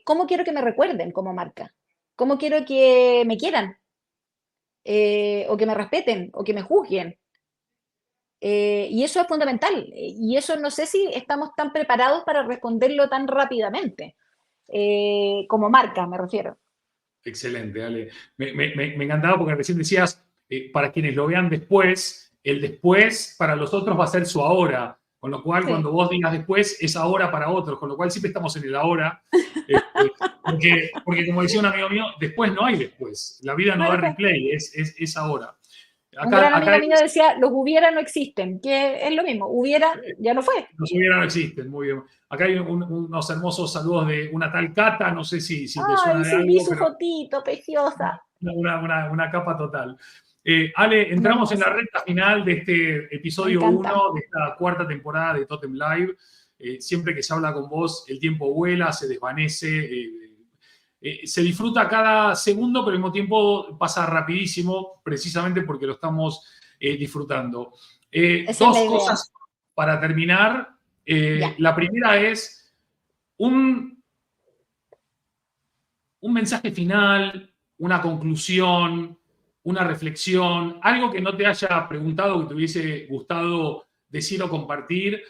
¿Cómo quiero que me recuerden como marca? ¿Cómo quiero que me quieran? O que me respeten, o que me juzguen. Y eso es fundamental. Y eso no sé si estamos tan preparados para responderlo tan rápidamente. Como marca, me refiero. Excelente, Ale. Me encantaba porque recién decías, para quienes lo vean después, el después para los otros va a ser su ahora. Con lo cual, Sí. cuando vos digas después, es ahora para otros. Con lo cual, siempre estamos en el ahora. Porque como decía un amigo mío, después no hay después. La vida no da replay, es ahora. Un gran amigo Acá mío decía, los hubiera no existen, que es lo mismo, hubiera ya no fue. los hubiera no existen, muy bien. Acá hay unos hermosos saludos de una tal Cata, no sé si te suena Ay, de sí, vi algo, su pero fotito, preciosa. una capa total. Ale, Una entramos en la hermosa. recta final de este Me episodio encanta. 1 de esta cuarta temporada de Totem Live. Siempre que se habla con vos, el tiempo vuela, se desvanece, se disfruta cada segundo, pero al mismo tiempo pasa rapidísimo, precisamente porque lo estamos disfrutando. Esa es la Dos idea. cosas para terminar. Ya. La primera es un mensaje final, una conclusión, una reflexión, algo que no te haya preguntado, que te hubiese gustado decir o compartir.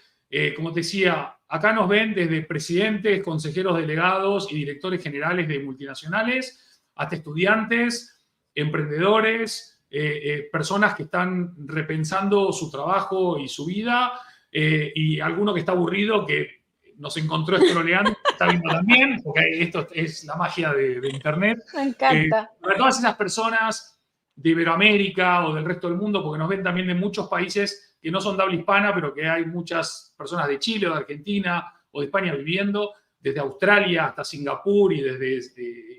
Como te decía, acá nos ven desde presidentes, consejeros delegados y directores generales de multinacionales, hasta estudiantes, emprendedores, personas que están repensando su trabajo y su vida, y alguno que está aburrido, que nos encontró scrolleando, está viendo también, porque esto es la magia de Internet. Me encanta. Para todas esas personas de Iberoamérica o del resto del mundo, porque nos ven también de muchos países que no son de habla hispana, pero que hay muchas personas de Chile o de Argentina o de España viviendo. desde Australia hasta Singapur y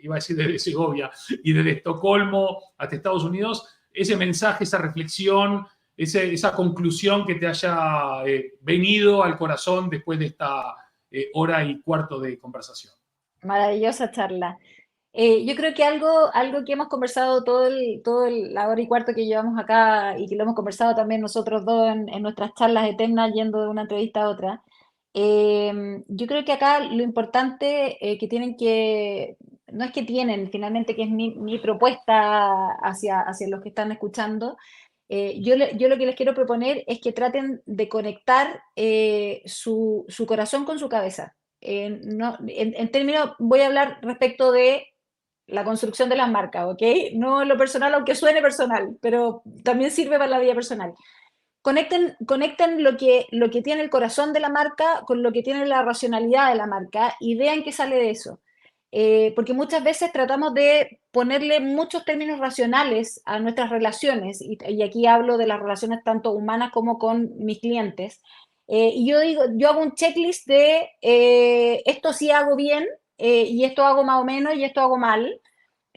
iba a decir desde Segovia, y desde Estocolmo hasta Estados Unidos, ese mensaje, esa reflexión, esa conclusión que te haya venido al corazón después de esta hora y cuarto de conversación. Maravillosa charla. Yo creo que algo que hemos conversado la hora y cuarto que llevamos acá y que lo hemos conversado también nosotros dos en nuestras charlas eternas yendo de una entrevista a otra, yo creo que acá lo importante que tienen que, no es que tienen, finalmente que es mi propuesta hacia los que están escuchando, yo lo que les quiero proponer es que traten de conectar su corazón con su cabeza. En términos, voy a hablar respecto de la construcción de las marcas, ¿ok? No en lo personal, aunque suene personal, pero también sirve para la vida personal. Conecten lo que tiene el corazón de la marca con lo que tiene la racionalidad de la marca y vean qué sale de eso. Porque muchas veces tratamos de ponerle muchos términos racionales a nuestras relaciones, y aquí hablo de las relaciones tanto humanas como con mis clientes. Y yo hago un checklist de esto sí hago bien, y esto hago más o menos, y esto hago mal.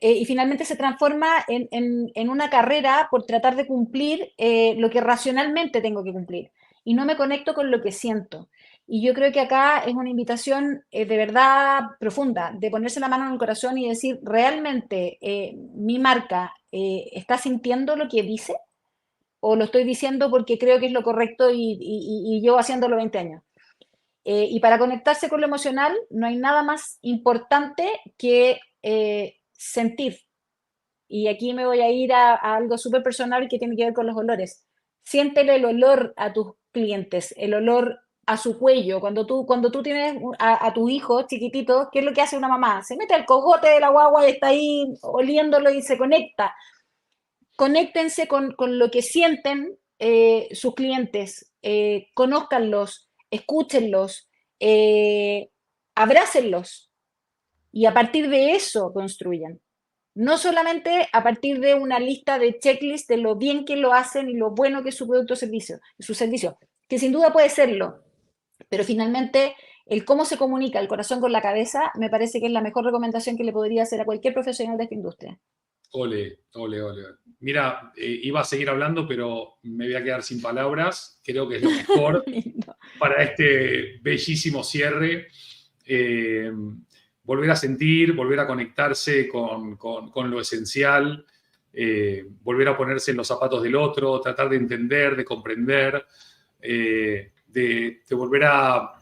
Y finalmente se transforma en una carrera por tratar de cumplir lo que racionalmente tengo que cumplir. Y no me conecto con lo que siento. Y yo creo que acá es una invitación de verdad profunda, de ponerse la mano en el corazón y decir, ¿realmente mi marca está sintiendo lo que dice? ¿O lo estoy diciendo porque creo que es lo correcto y llevo haciéndolo 20 años? Y para conectarse con lo emocional, no hay nada más importante que sentir. Y aquí me voy a ir a algo súper personal que tiene que ver con los olores. Siéntele el olor a tus clientes, el olor a su cuello. Cuando tú tienes a tu hijo chiquitito, ¿qué es lo que hace una mamá? Se mete al cogote de la guagua y está ahí oliéndolo y se conecta. Conéctense con lo que sienten sus clientes, conózcanlos, escúchenlos, abrácenlos y a partir de eso construyan. No solamente a partir de una lista de checklist de lo bien que lo hacen y lo bueno que es su producto o servicio, su servicio, que sin duda puede serlo, pero finalmente el cómo se comunica el corazón con la cabeza me parece que es la mejor recomendación que le podría hacer a cualquier profesional de esta industria. Ole, ole, ole. Mira, iba a seguir hablando, pero me voy a quedar sin palabras. Creo que es lo mejor para este bellísimo cierre. Volver a sentir, volver a conectarse con lo esencial, volver a ponerse en los zapatos del otro, tratar de entender, de comprender, de volver a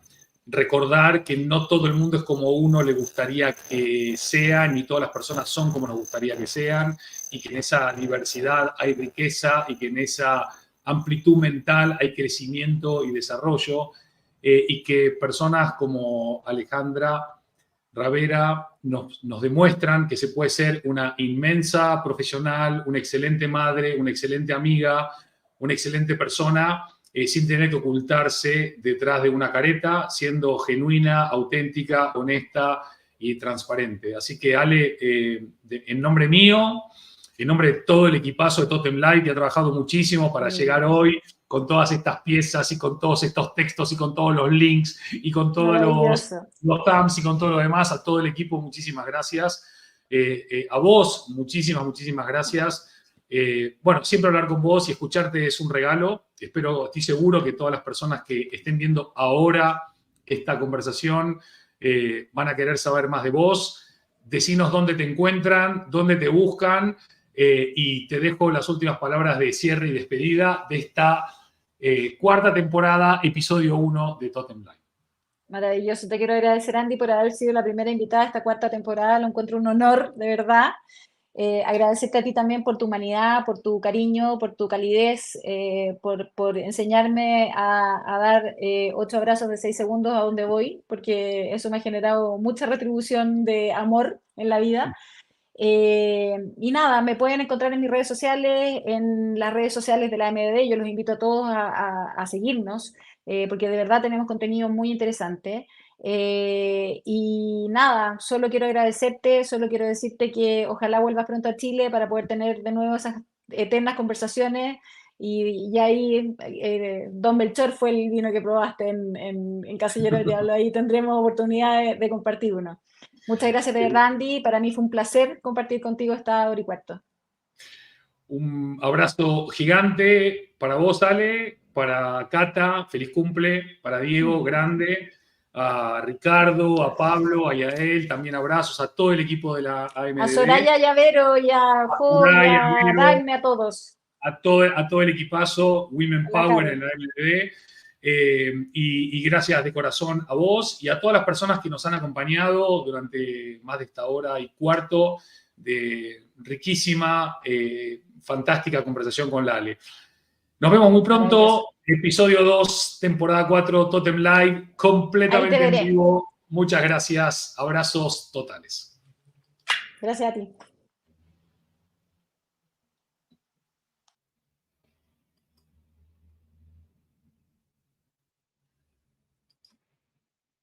recordar que no todo el mundo es como uno le gustaría que sean, ni todas las personas son como nos gustaría que sean, y que en esa diversidad hay riqueza y que en esa amplitud mental hay crecimiento y desarrollo, y que personas como Alejandra, Ravera nos demuestran que se puede ser una inmensa profesional, una excelente madre, una excelente amiga, una excelente persona, sin tener que ocultarse detrás de una careta, siendo genuina, auténtica, honesta y transparente. Así que Ale, en nombre mío, en nombre de todo el equipazo de Totem Live, que ha trabajado muchísimo para llegar hoy con todas estas piezas y con todos estos textos y con todos los links y con todos los TAMs y con todo lo demás, a todo el equipo, muchísimas gracias. A vos, muchísimas, muchísimas gracias. Bueno, siempre hablar con vos y escucharte es un regalo. Estoy seguro que todas las personas que estén viendo ahora esta conversación van a querer saber más de vos. Decinos dónde te encuentran, dónde te buscan, y te dejo las últimas palabras de cierre y despedida de esta cuarta temporada, episodio 1 de Totem Live. Maravilloso, te quiero agradecer, Andy, por haber sido la primera invitada a esta cuarta temporada, lo encuentro un honor, de verdad. Agradecerte a ti también por tu humanidad, por tu cariño, por tu calidez, por enseñarme a dar 8 abrazos de 6 segundos a donde voy, porque eso me ha generado mucha retribución de amor en la vida. Y nada, me pueden encontrar en mis redes sociales, en las redes sociales de la MDD. Yo los invito a todos a seguirnos, porque de verdad tenemos contenido muy interesante. Y nada, solo quiero agradecerte, solo quiero decirte que ojalá vuelvas pronto a Chile para poder tener de nuevo esas eternas conversaciones y ahí Don Belchor fue el vino que probaste en Casillero del Diablo. Ahí tendremos oportunidad de compartir uno. Muchas gracias de verdad, Andy. Para mí fue un placer compartir contigo esta hora y cuarto. Un abrazo gigante para vos, Ale, para Cata, feliz cumple, para Diego, grande, a Ricardo, a Pablo, a Yael, también abrazos a todo el equipo de la A AMDD, Soraya Llavero y a a Jo y Soraya, a Vero, Dagme, a todos. a todo el equipazo Women A la Power Caro. en la AMDD. Y gracias de corazón a vos y a todas las personas que nos han acompañado durante más de esta hora y cuarto de riquísima, fantástica conversación con Lale. Nos vemos muy Maravilloso. pronto. Episodio 2, temporada 4, Totem Live, Ahí te completamente en veré. vivo. Muchas gracias. Abrazos totales. Gracias a ti.